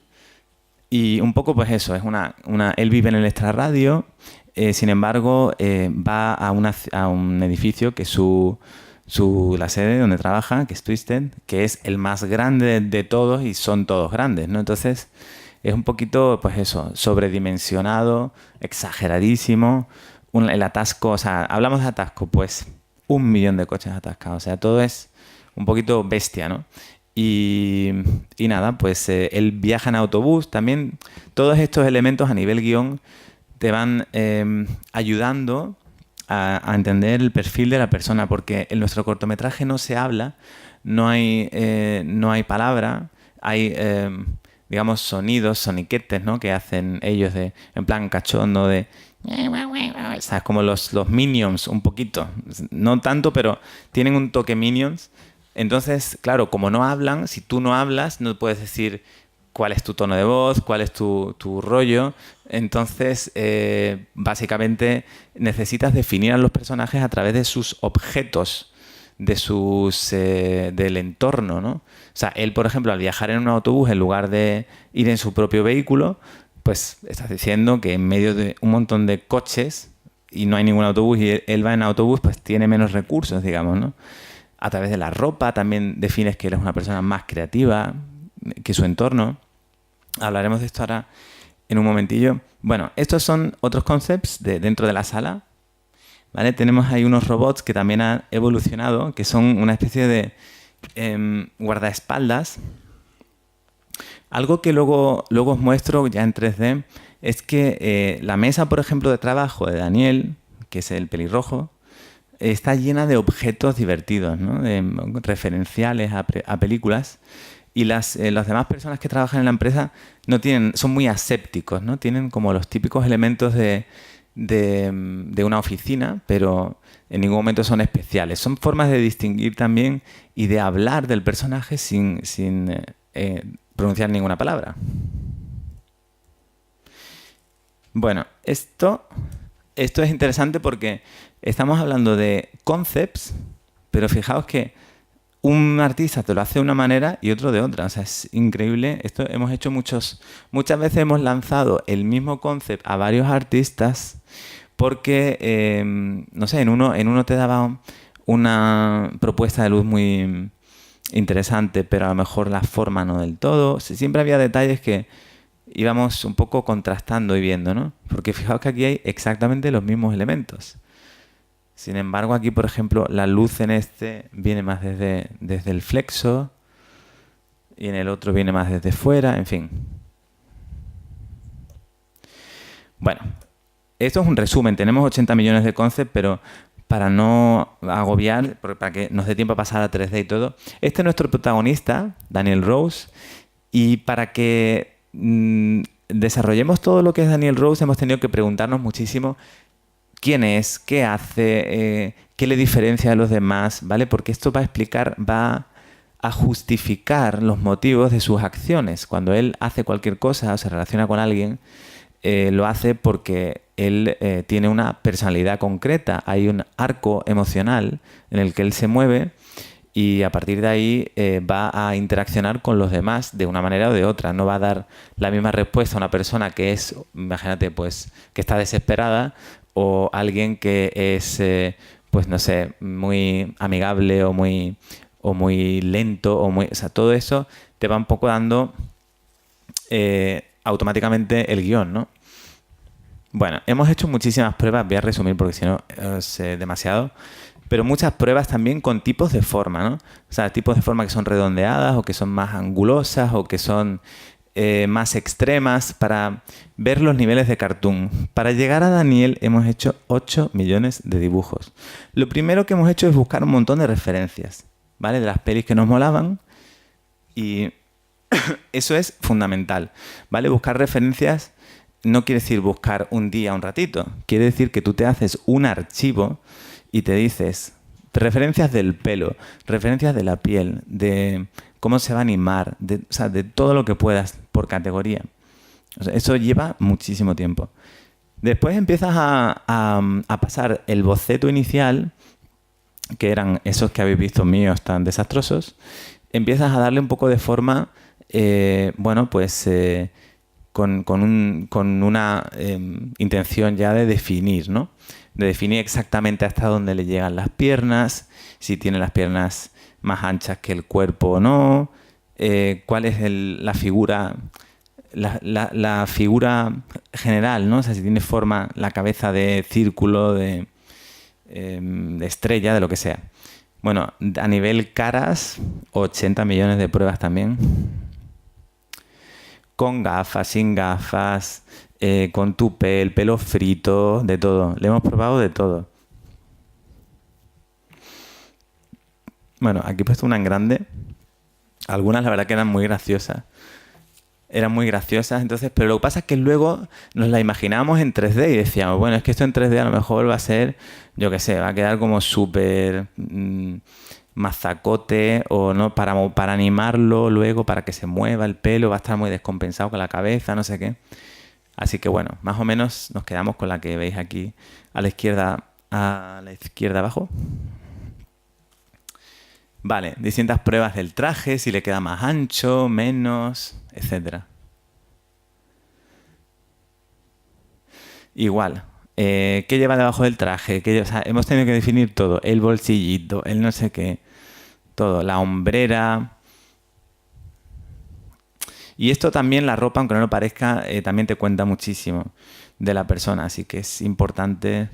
Y un poco, pues eso, es él vive en el extrarradio, sin embargo, va a un edificio que es la sede donde trabaja, que es Twisted, que es el más grande de todos y son todos grandes, ¿no? Entonces, es un poquito, pues eso, sobredimensionado, exageradísimo. El atasco, o sea, hablamos de atasco, pues 1 millón de coches atascados. O sea, todo es un poquito bestia, ¿no? Y nada, pues él viaja en autobús. También todos estos elementos a nivel guión te van ayudando a entender el perfil de la persona, porque en nuestro cortometraje no se habla, no hay palabra, hay, digamos, sonidos, soniquetes, ¿no? Que hacen ellos en plan cachondo de... ¿Sabes? Como los Minions, un poquito. No tanto, pero tienen un toque Minions. Entonces, claro, como no hablan, si tú no hablas, no puedes decir cuál es tu tono de voz, cuál es tu rollo. Entonces, básicamente, necesitas definir a los personajes a través de sus objetos, del entorno, ¿no? O sea, él, por ejemplo, al viajar en un autobús, en lugar de ir en su propio vehículo, pues estás diciendo que en medio de un montón de coches y no hay ningún autobús y él va en autobús, pues tiene menos recursos, digamos, ¿no? A través de la ropa también defines que él es una persona más creativa que su entorno. Hablaremos de esto ahora en un momentillo. Bueno, estos son otros concepts dentro de la sala, ¿vale? Tenemos ahí unos robots que también han evolucionado, que son una especie de guardaespaldas. Algo que luego os muestro ya en 3D es que la mesa, por ejemplo, de trabajo de Daniel, que es el pelirrojo, está llena de objetos divertidos, ¿no? Referenciales a películas. Y las demás personas que trabajan en la empresa son muy asépticos, ¿no? Tienen como los típicos elementos de de una oficina, pero en ningún momento son especiales. Son formas de distinguir también y de hablar del personaje sin pronunciar ninguna palabra. Bueno, esto es interesante porque estamos hablando de concepts, pero fijaos que un artista te lo hace de una manera y otro de otra. O sea, es increíble. Esto hemos hecho muchas veces hemos lanzado el mismo concept a varios artistas porque, no sé, en uno te daba una propuesta de luz muy interesante, pero a lo mejor la forma no del todo. Siempre había detalles que íbamos un poco contrastando y viendo, ¿no? Porque fijaos que aquí hay exactamente los mismos elementos. Sin embargo, aquí, por ejemplo, la luz en este viene más desde el flexo y en el otro viene más desde fuera, en fin. Bueno, esto es un resumen. Tenemos 80 millones de concepts, pero para no agobiar, para que nos dé tiempo a pasar a 3D y todo, este es nuestro protagonista, Daniel Rose, y para que desarrollemos todo lo que es Daniel Rose hemos tenido que preguntarnos muchísimo quién es, qué hace, qué le diferencia de los demás, ¿vale? Porque esto va a justificar los motivos de sus acciones. Cuando él hace cualquier cosa o se relaciona con alguien, lo hace porque él tiene una personalidad concreta. Hay un arco emocional en el que él se mueve y a partir de ahí va a interaccionar con los demás de una manera o de otra. No va a dar la misma respuesta a una persona que es, imagínate, pues, que está desesperada, o alguien que es, pues no sé, muy amigable o muy lento, o sea, todo eso te va un poco dando automáticamente el guión, ¿no? Bueno, hemos hecho muchísimas pruebas, voy a resumir porque si no es demasiado, pero muchas pruebas también con tipos de forma, ¿no? O sea, tipos de forma que son redondeadas o que son más angulosas o que son más extremas para ver los niveles de cartoon. Para llegar a Daniel hemos hecho 8 millones de dibujos. Lo primero que hemos hecho es buscar un montón de referencias, ¿vale? De las pelis que nos molaban y eso es fundamental, ¿vale? Buscar referencias no quiere decir buscar un día, un ratito. Quiere decir que tú te haces un archivo y te dices referencias del pelo, referencias de la piel, de cómo se va a animar, o sea, de todo lo que puedas por categoría. O sea, eso lleva muchísimo tiempo. Después empiezas a pasar el boceto inicial, que eran esos que habéis visto míos tan desastrosos. Empiezas a darle un poco de forma, bueno, pues con una intención ya de definir, ¿no? De definir exactamente hasta dónde le llegan las piernas, si tiene las piernas más anchas que el cuerpo o no, cuál es la figura, la figura general, ¿no? O sea, si tiene forma, la cabeza de círculo, de estrella, de lo que sea. Bueno, a nivel caras, 80 millones de pruebas también. Con gafas, sin gafas, con tupé, el pelo frito, de todo. Le hemos probado de todo. Bueno, aquí he puesto una en grande. Algunas la verdad que eran muy graciosas. Eran muy graciosas, entonces, pero lo que pasa es que luego nos la imaginábamos en 3D y decíamos, bueno, es que esto en 3D a lo mejor va a ser, yo qué sé, va a quedar como súper mazacote o no, para animarlo luego, para que se mueva el pelo, va a estar muy descompensado con la cabeza, no sé qué. Así que bueno, más o menos nos quedamos con la que veis aquí a la izquierda abajo. Vale, distintas pruebas del traje, si le queda más ancho, menos, etc. Igual, ¿qué lleva debajo del traje? O sea, hemos tenido que definir todo, el bolsillito, el no sé qué, todo, la hombrera. Y esto también, la ropa, aunque no lo parezca, también te cuenta muchísimo de la persona, así que es importante.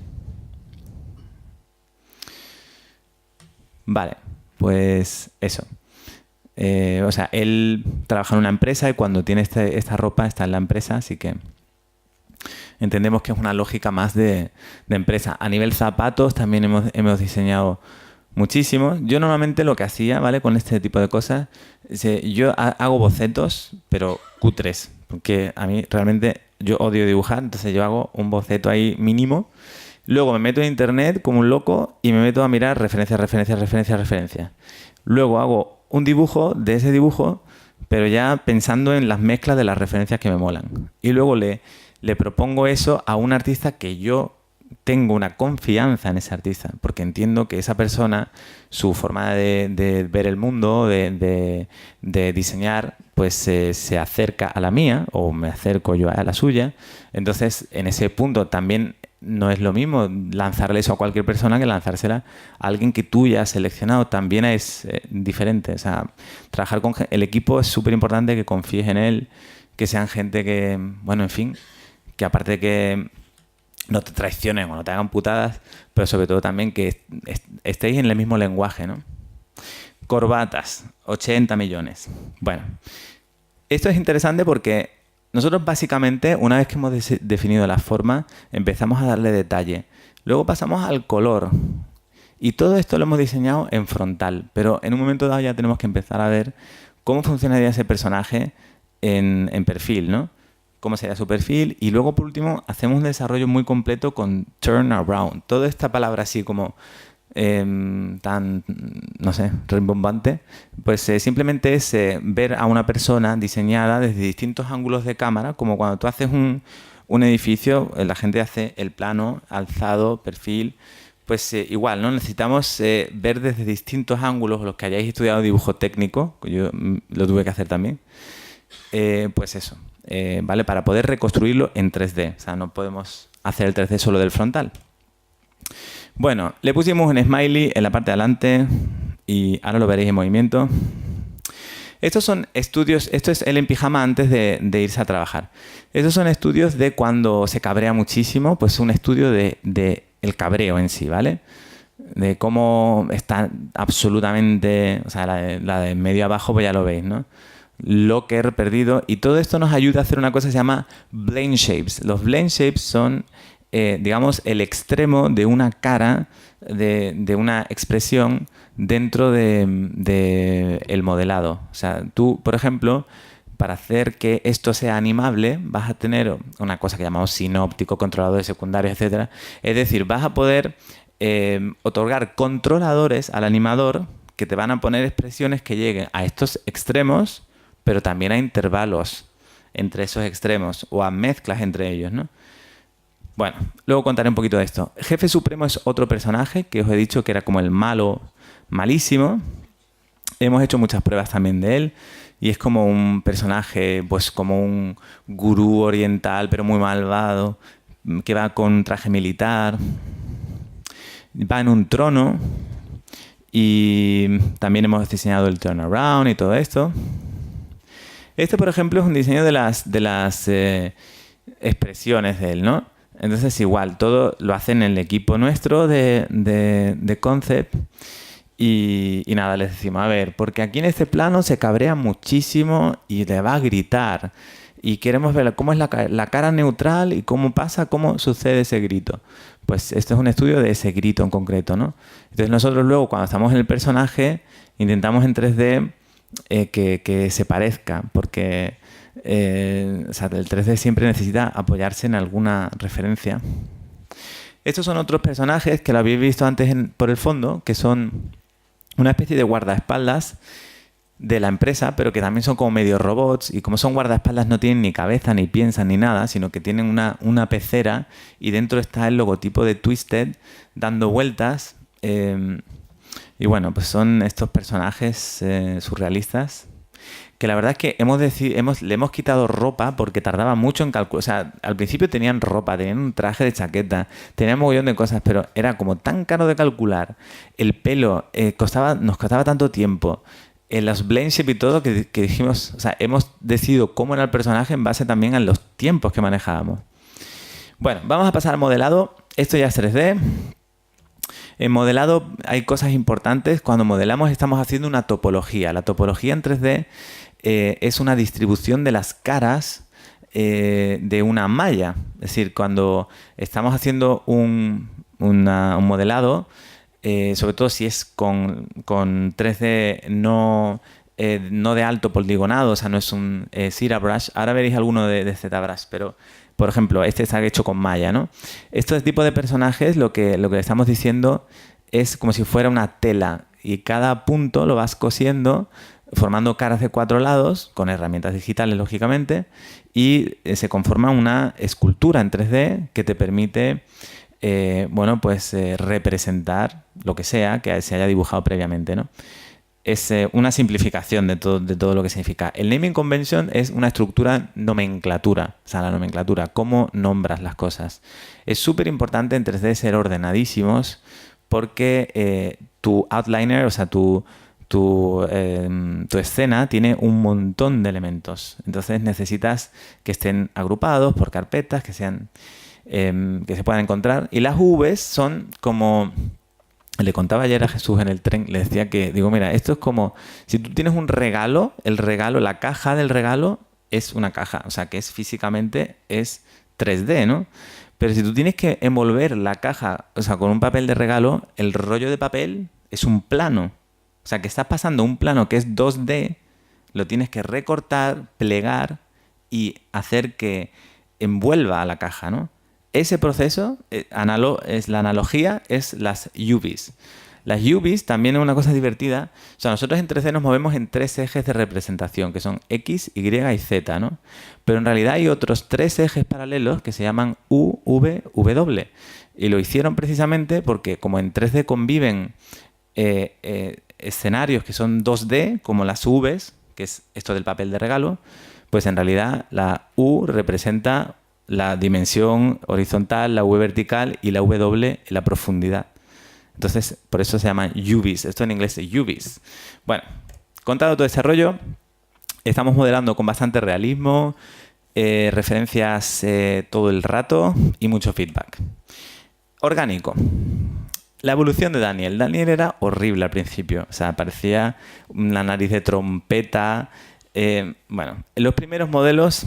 Vale, pues eso. O sea, él trabaja en una empresa y cuando tiene esta ropa está en la empresa, así que entendemos que es una lógica más de empresa. A nivel zapatos también hemos diseñado muchísimo. Yo normalmente lo que hacía, ¿vale? Con este tipo de cosas, yo hago bocetos, pero cutres, porque a mí realmente yo odio dibujar, entonces yo hago un boceto ahí mínimo. Luego me meto en internet como un loco y me meto a mirar referencias. Luego hago un dibujo de ese dibujo, pero ya pensando en las mezclas de las referencias que me molan. Y luego le propongo eso a un artista que yo tengo una confianza en ese artista, porque entiendo que esa persona, su forma de ver el mundo, de diseñar, pues se acerca a la mía o me acerco yo a la suya. Entonces, en ese punto también no es lo mismo lanzarle eso a cualquier persona que lanzársela a alguien que tú ya has seleccionado. También es diferente. O sea, trabajar con el equipo es súper importante, que confíes en él, que sean gente que, bueno, en fin, que aparte de que no te traicionen o no te hagan putadas, pero sobre todo también que estéis en el mismo lenguaje, ¿no? Corbatas, 80 millones. Bueno, esto es interesante porque nosotros básicamente, una vez que hemos definido la forma, empezamos a darle detalle. Luego pasamos al color. Y todo esto lo hemos diseñado en frontal, pero en un momento dado ya tenemos que empezar a ver cómo funcionaría ese personaje en perfil, ¿no? Cómo sería su perfil, y luego por último hacemos un desarrollo muy completo con turnaround. Toda esta palabra así como tan, no sé, rimbombante, pues simplemente es ver a una persona diseñada desde distintos ángulos de cámara, como cuando tú haces un edificio, la gente hace el plano, alzado, perfil, pues igual, ¿no? Necesitamos ver desde distintos ángulos, los que hayáis estudiado dibujo técnico, que yo lo tuve que hacer también, pues eso. ¿Vale? Para poder reconstruirlo en 3D. O sea, no podemos hacer el 3D solo del frontal. Bueno, le pusimos un smiley en la parte de adelante y ahora lo veréis en movimiento. Estos son estudios, esto es él en pijama antes de irse a trabajar. Estos son estudios de cuando se cabrea muchísimo, pues un estudio de el cabreo en sí, ¿vale? De cómo está absolutamente, o sea, la de medio abajo, pues ya lo veis, ¿no? Locker perdido, y todo esto nos ayuda a hacer una cosa que se llama blend shapes. Los blend shapes son, digamos, el extremo de una cara, de una expresión dentro de el modelado. O sea, tú, por ejemplo, para hacer que esto sea animable, vas a tener una cosa que llamamos sinóptico, controladores secundarios, etcétera. Es decir, vas a poder otorgar controladores al animador que te van a poner expresiones que lleguen a estos extremos, pero también a intervalos entre esos extremos o a mezclas entre ellos, ¿no? Bueno, luego contaré un poquito de esto. Jefe Supremo es otro personaje que os he dicho que era como el malo malísimo. Hemos hecho muchas pruebas también de él y es como un personaje, pues como un gurú oriental, pero muy malvado, que va con traje militar, va en un trono y también hemos diseñado el turnaround y todo esto. Este, por ejemplo, es un diseño de las expresiones de él, ¿no? Entonces, igual, todo lo hacen en el equipo nuestro de Concept. Y nada, les decimos, a ver, porque aquí en este plano se cabrea muchísimo y le va a gritar. Y queremos ver cómo es la cara neutral y cómo sucede ese grito. Pues esto es un estudio de ese grito en concreto, ¿no? Entonces nosotros luego, cuando estamos en el personaje, intentamos en 3D que se parezca, porque o sea, el 3D siempre necesita apoyarse en alguna referencia. Estos son otros personajes que lo habéis visto antes por el fondo, que son una especie de guardaespaldas de la empresa, pero que también son como medio robots, y como son guardaespaldas no tienen ni cabeza, ni piensan, ni nada, sino que tienen una pecera y dentro está el logotipo de Twisted dando vueltas. Y bueno, pues son estos personajes surrealistas que la verdad es que le hemos quitado ropa porque tardaba mucho en calcular. O sea, al principio tenían ropa, tenían un traje de chaqueta, tenían un mogollón de cosas, pero era como tan caro de calcular. El pelo nos costaba tanto tiempo. Los blend shape y todo que dijimos, o sea, hemos decidido cómo era el personaje en base también a los tiempos que manejábamos. Bueno, vamos a pasar al modelado. Esto ya es 3D. En modelado hay cosas importantes. Cuando modelamos estamos haciendo una topología. La topología en 3D es una distribución de las caras de una malla. Es decir, cuando estamos haciendo un modelado, sobre todo si es con 3D no no de alto poligonado, o sea, no es un ZBrush. Ahora veréis alguno de ZBrush, pero, por ejemplo, este está hecho con Maya, ¿no? Este tipo de personajes, lo que le estamos diciendo es como si fuera una tela y cada punto lo vas cosiendo formando caras de 4 lados, con herramientas digitales, lógicamente, y se conforma una escultura en 3D que te permite representar lo que sea que se haya dibujado previamente, ¿no? Es una simplificación de todo lo que significa. El naming convention es una estructura nomenclatura, o sea, la nomenclatura, cómo nombras las cosas. Es súper importante en 3D ser ordenadísimos porque tu outliner, o sea, tu escena tiene un montón de elementos. Entonces necesitas que estén agrupados por carpetas, que se puedan encontrar. Y las Vs son como... Le contaba ayer a Jesús en el tren, le decía que, digo, mira, esto es como, si tú tienes un regalo, la caja del regalo es una caja, o sea, que físicamente es 3D, ¿no? Pero si tú tienes que envolver la caja, o sea, con un papel de regalo, el rollo de papel es un plano. O sea, que estás pasando un plano que es 2D, lo tienes que recortar, plegar y hacer que envuelva a la caja, ¿no? Ese proceso, la analogía, es las UVs. Las UVs también es una cosa divertida. O sea, nosotros en 3D nos movemos en 3 ejes de representación, que son X, Y y Z, ¿no? Pero en realidad hay otros 3 ejes paralelos que se llaman U, V, W. Y lo hicieron precisamente porque como en 3D conviven escenarios que son 2D, como las Vs, que es esto del papel de regalo, pues en realidad la U representa la dimensión horizontal, la V vertical y la W la profundidad. Entonces, por eso se llaman UVs. Esto en inglés es UVs. Bueno, contado todo este rollo, estamos modelando con bastante realismo, referencias todo el rato y mucho feedback. Orgánico. La evolución de Daniel. Daniel era horrible al principio. O sea, parecía una nariz de trompeta. En los primeros modelos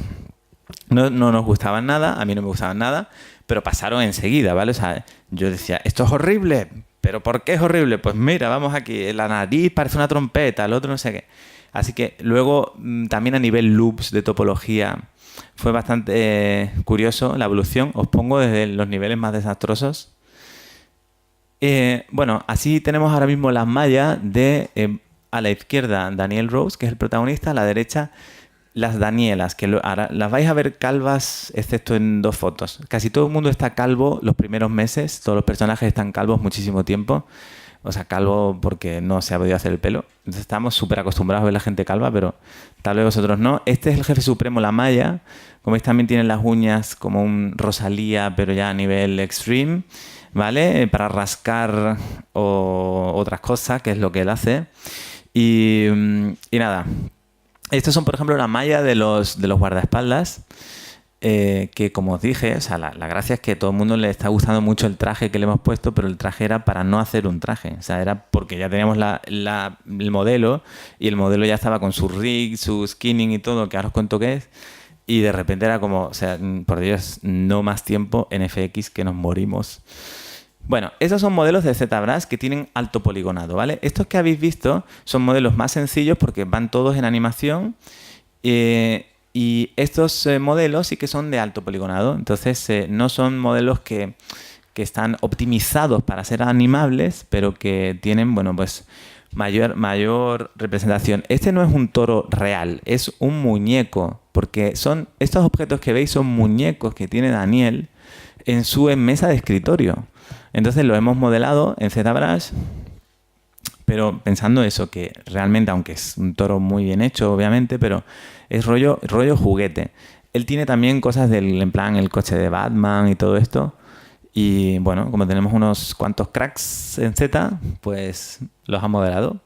no nos gustaban nada, a mí no me gustaban nada, pero pasaron enseguida, ¿vale? O sea, yo decía, esto es horrible, ¿pero por qué es horrible? Pues mira, vamos aquí, la nariz parece una trompeta, el otro no sé qué. Así que luego también a nivel loops de topología fue bastante curioso la evolución. Os pongo desde los niveles más desastrosos. Así tenemos ahora mismo las mallas de, a la izquierda, Daniel Rose, que es el protagonista, a la derecha, las Danielas, que ahora las vais a ver calvas, excepto en 2 fotos. Casi todo el mundo está calvo los primeros meses, todos los personajes están calvos muchísimo tiempo. O sea, calvo porque no se ha podido hacer el pelo. Entonces estamos súper acostumbrados a ver la gente calva, pero tal vez vosotros no. Este es el jefe supremo, la Maya. Como veis, también tiene las uñas como un Rosalía, pero ya a nivel extreme, ¿vale? Para rascar o otras cosas, que es lo que él hace. Y nada. Estos son, por ejemplo, la malla de los guardaespaldas, que como os dije, o sea, la gracia es que a todo el mundo le está gustando mucho el traje que le hemos puesto, pero el traje era para no hacer un traje. O sea, era porque ya teníamos el modelo y el modelo ya estaba con su rig, su skinning y todo, que ahora os cuento qué es. Y de repente era como, o sea, por Dios, no más tiempo en FX que nos morimos. Bueno, esos son modelos de ZBrush que tienen alto poligonado, ¿vale? Estos que habéis visto son modelos más sencillos porque van todos en animación y estos modelos sí que son de alto poligonado. Entonces no son modelos que están optimizados para ser animables, pero que tienen, mayor representación. Este no es un toro real, es un muñeco, porque estos objetos que veis son muñecos que tiene Daniel en su mesa de escritorio. Entonces lo hemos modelado en ZBrush, pero pensando eso, que realmente, aunque es un toro muy bien hecho, obviamente, pero es rollo juguete. Él tiene también cosas en plan el coche de Batman y todo esto. Y bueno, como tenemos unos cuantos cracks en Z, pues los ha modelado.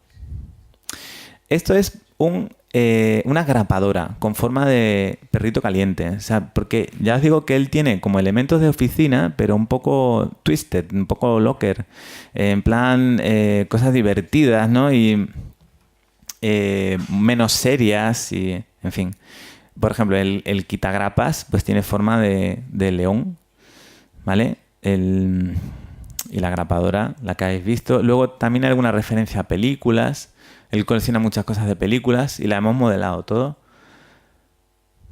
Esto es una grapadora con forma de perrito caliente. O sea, porque ya os digo que él tiene como elementos de oficina, pero un poco twisted, un poco locker. En plan, cosas divertidas, ¿no? Y menos serias y, en fin. Por ejemplo, el quitagrapas pues tiene forma de león, ¿vale? Y la grapadora, la que habéis visto. Luego también hay alguna referencia a películas. Él colecciona muchas cosas de películas y la hemos modelado todo.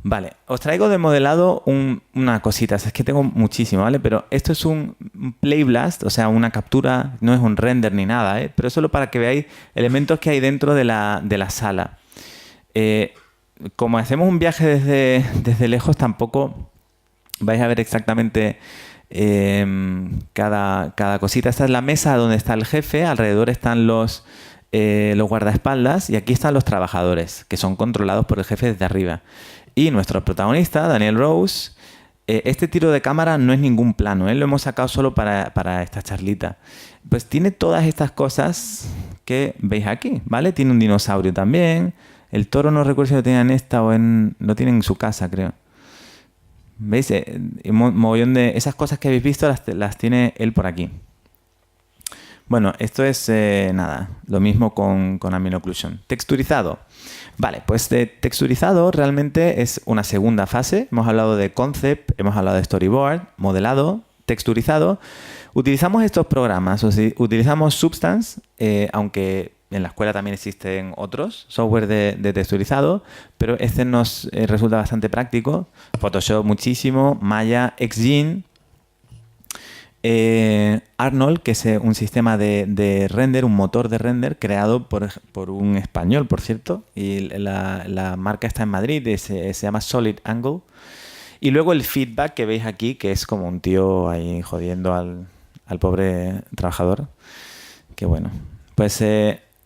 Vale, os traigo de modelado una cosita, es que tengo muchísimo, ¿vale? Pero esto es un Playblast, o sea, una captura, no es un render ni nada, ¿eh? Pero es solo para que veáis elementos que hay dentro de la sala. Como hacemos un viaje desde lejos, tampoco vais a ver exactamente cada cosita. Esta es la mesa donde está el jefe, alrededor están los guardaespaldas y aquí están los trabajadores, que son controlados por el jefe desde arriba. Y nuestro protagonista, Daniel Rose, este tiro de cámara no es ningún plano, lo hemos sacado solo para esta charlita. Pues tiene todas estas cosas que veis aquí, ¿vale? Tiene un dinosaurio también. El toro no recuerdo si lo tenía en esta o lo tiene en su casa, creo. ¿Veis? Mogollón de esas cosas que habéis visto las tiene él por aquí. Bueno, esto es nada, lo mismo con Amino Occlusion. Texturizado. Vale, pues de texturizado realmente es una segunda fase. Hemos hablado de concept, hemos hablado de storyboard, modelado, texturizado. Utilizamos estos programas, utilizamos Substance, aunque en la escuela también existen otros software de texturizado, pero este nos resulta bastante práctico. Photoshop muchísimo, Maya, Xgene, Arnold, que es un sistema de render, un motor de render creado por un español, por cierto, y la marca está en Madrid, se llama Solid Angle. Y luego el feedback que veis aquí, que es como un tío ahí jodiendo al pobre trabajador. Que bueno, pues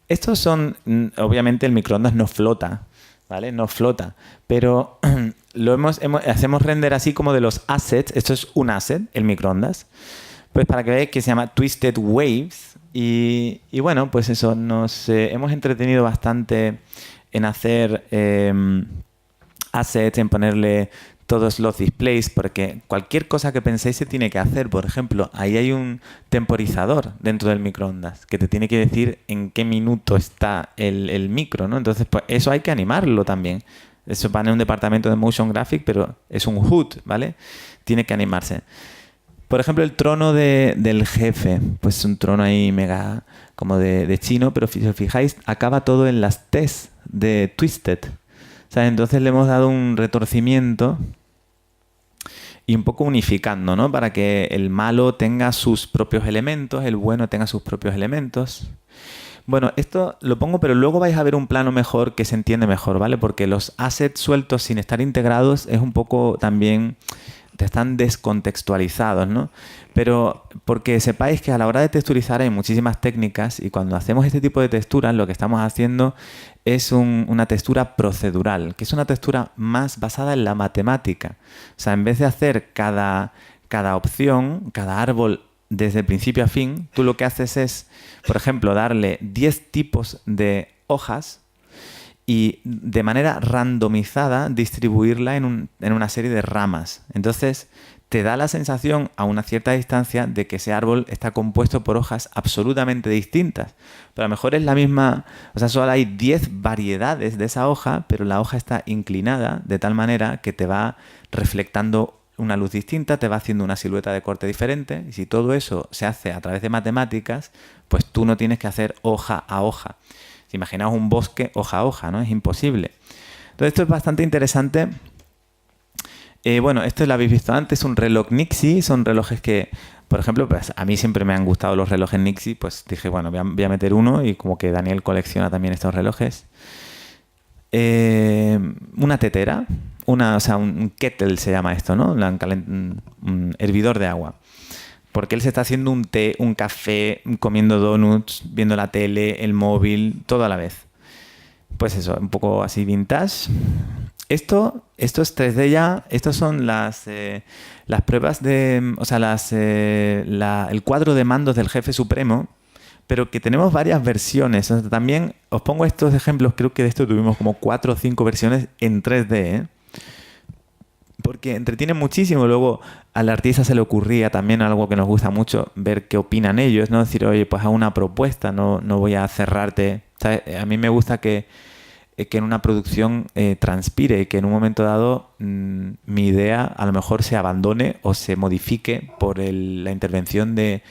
estos son, obviamente el microondas no flota, ¿vale? No flota, pero hacemos render así como de los assets. Esto es un asset, el microondas. Pues para que veáis que se llama Twisted Waves. Y bueno, pues eso, nos hemos entretenido bastante en hacer assets, en ponerle todos los displays, porque cualquier cosa que penséis se tiene que hacer. Por ejemplo, ahí hay un temporizador dentro del microondas que te tiene que decir en qué minuto está el micro, ¿no? Entonces, pues eso hay que animarlo también. Eso va en un departamento de motion graphic, pero es un HUD, ¿vale? Tiene que animarse. Por ejemplo, el trono del jefe, pues un trono ahí mega como de chino, pero si os fijáis, acaba todo en las T's de Twisted. O sea, entonces le hemos dado un retorcimiento y un poco unificando, ¿no? Para que el malo tenga sus propios elementos, el bueno tenga sus propios elementos. Bueno, esto lo pongo, pero luego vais a ver un plano mejor que se entiende mejor, ¿vale? Porque los assets sueltos sin estar integrados es un poco también... están descontextualizados, ¿no? Pero porque sepáis que a la hora de texturizar hay muchísimas técnicas y cuando hacemos este tipo de texturas lo que estamos haciendo es una textura procedural, que es una textura más basada en la matemática. O sea, en vez de hacer cada opción, cada árbol desde principio a fin, tú lo que haces es, por ejemplo, darle 10 tipos de hojas y de manera randomizada distribuirla en una serie de ramas. Entonces te da la sensación a una cierta distancia de que ese árbol está compuesto por hojas absolutamente distintas. Pero a lo mejor es la misma, o sea, solo hay 10 variedades de esa hoja, pero la hoja está inclinada de tal manera que te va reflectando una luz distinta, te va haciendo una silueta de corte diferente. Y si todo eso se hace a través de matemáticas, pues tú no tienes que hacer hoja a hoja. Si imaginaos un bosque hoja a hoja, ¿no? Es imposible. Entonces esto es bastante interesante. Bueno, esto lo habéis visto antes, un reloj Nixie. Son relojes que, por ejemplo, pues a mí siempre me han gustado los relojes Nixie. Pues dije, bueno, voy a meter uno y como que Daniel colecciona también estos relojes. Una tetera, o sea, un kettle se llama esto, ¿no? Un hervidor de agua. Porque él se está haciendo un té, un café, comiendo donuts, viendo la tele, el móvil, todo a la vez. Pues eso, un poco así vintage. Esto es 3D ya. Estos son las pruebas de... O sea, el cuadro de mandos del jefe supremo, pero que tenemos varias versiones. O sea, también os pongo estos ejemplos. Creo que de esto tuvimos como 4 o 5 versiones en 3D, ¿eh? Porque entretiene muchísimo. Luego al artista se le ocurría también algo que nos gusta mucho, ver qué opinan ellos, ¿no? Decir, oye, pues haz una propuesta, no voy a cerrarte. ¿Sabes? A mí me gusta que que en una producción transpire, que en un momento dado mi idea a lo mejor se abandone o se modifique por la intervención de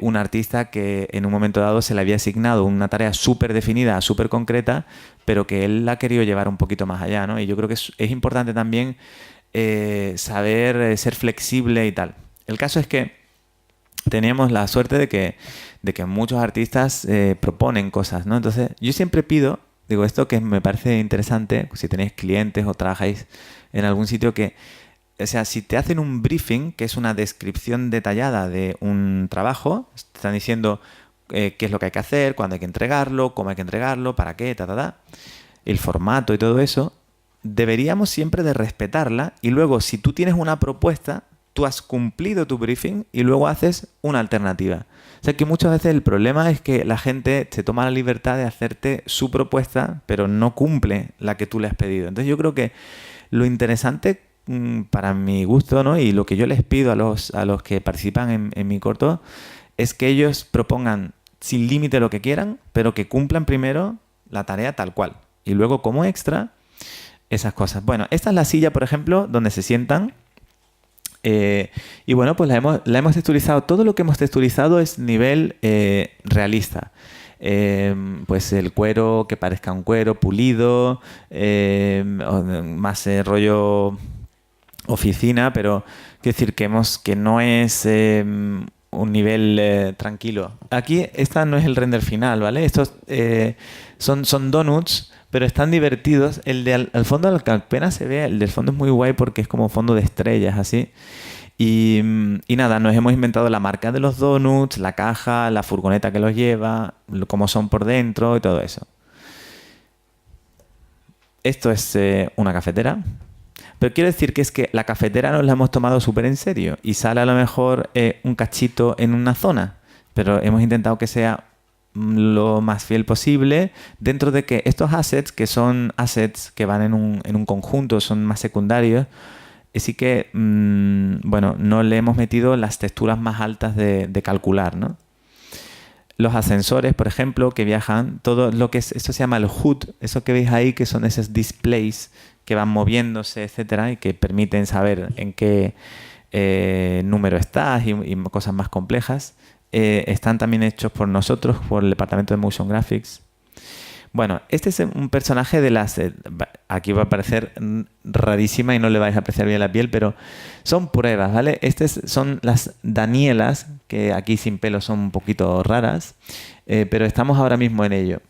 un artista que en un momento dado se le había asignado una tarea súper definida, súper concreta, pero que él la ha querido llevar un poquito más allá, ¿no? Y yo creo que es importante también saber ser flexible y tal. El caso es que tenemos la suerte de que muchos artistas proponen cosas, ¿no? Entonces, yo siempre pido, digo, esto que me parece interesante, si tenéis clientes o trabajáis en algún sitio que, o sea, si te hacen un briefing, que es una descripción detallada de un trabajo, te están diciendo qué es lo que hay que hacer, cuándo hay que entregarlo, cómo hay que entregarlo, para qué, el formato y todo eso, deberíamos siempre de respetarla y luego, si tú tienes una propuesta, tú has cumplido tu briefing y luego haces una alternativa. O sea que muchas veces el problema es que la gente se toma la libertad de hacerte su propuesta, pero no cumple la que tú le has pedido. Entonces yo creo que lo interesante para mi gusto, ¿no? Y lo que yo les pido a los que participan en mi corto es que ellos propongan sin límite lo que quieran, pero que cumplan primero la tarea tal cual. Y luego como extra, esas cosas. Bueno, esta es la silla, por ejemplo, donde se sientan. Y bueno, pues la hemos texturizado. Todo lo que hemos texturizado es nivel realista. Pues el cuero, que parezca un cuero pulido, más rollo oficina, pero quiero decir que no es un nivel tranquilo. Aquí esta no es el render final, ¿vale? Estos son donuts, pero están divertidos. El de al fondo, al que apenas se ve, el del fondo es muy guay porque es como fondo de estrellas, así. Y nada, nos hemos inventado la marca de los donuts, la caja, la furgoneta que los lleva, cómo son por dentro y todo eso. Esto es una cafetera. Pero quiero decir que es que la cafetera nos la hemos tomado súper en serio y sale a lo mejor un cachito en una zona, pero hemos intentado que sea lo más fiel posible dentro de que estos assets, que son assets que van en un conjunto, son más secundarios, sí que, bueno, no le hemos metido las texturas más altas de calcular, ¿no? Los ascensores, por ejemplo, que viajan, todo lo que es, esto se llama el HUD, eso que veis ahí, que son esos displays que van moviéndose, etcétera, y que permiten saber en qué número estás y cosas más complejas. Están también hechos por nosotros, por el departamento de Motion Graphics. Bueno, este es un personaje de las... aquí va a parecer rarísima y no le vais a apreciar bien la piel, pero son pruebas, ¿vale? Son las Danielas, que aquí sin pelo son un poquito raras, pero estamos ahora mismo en ello.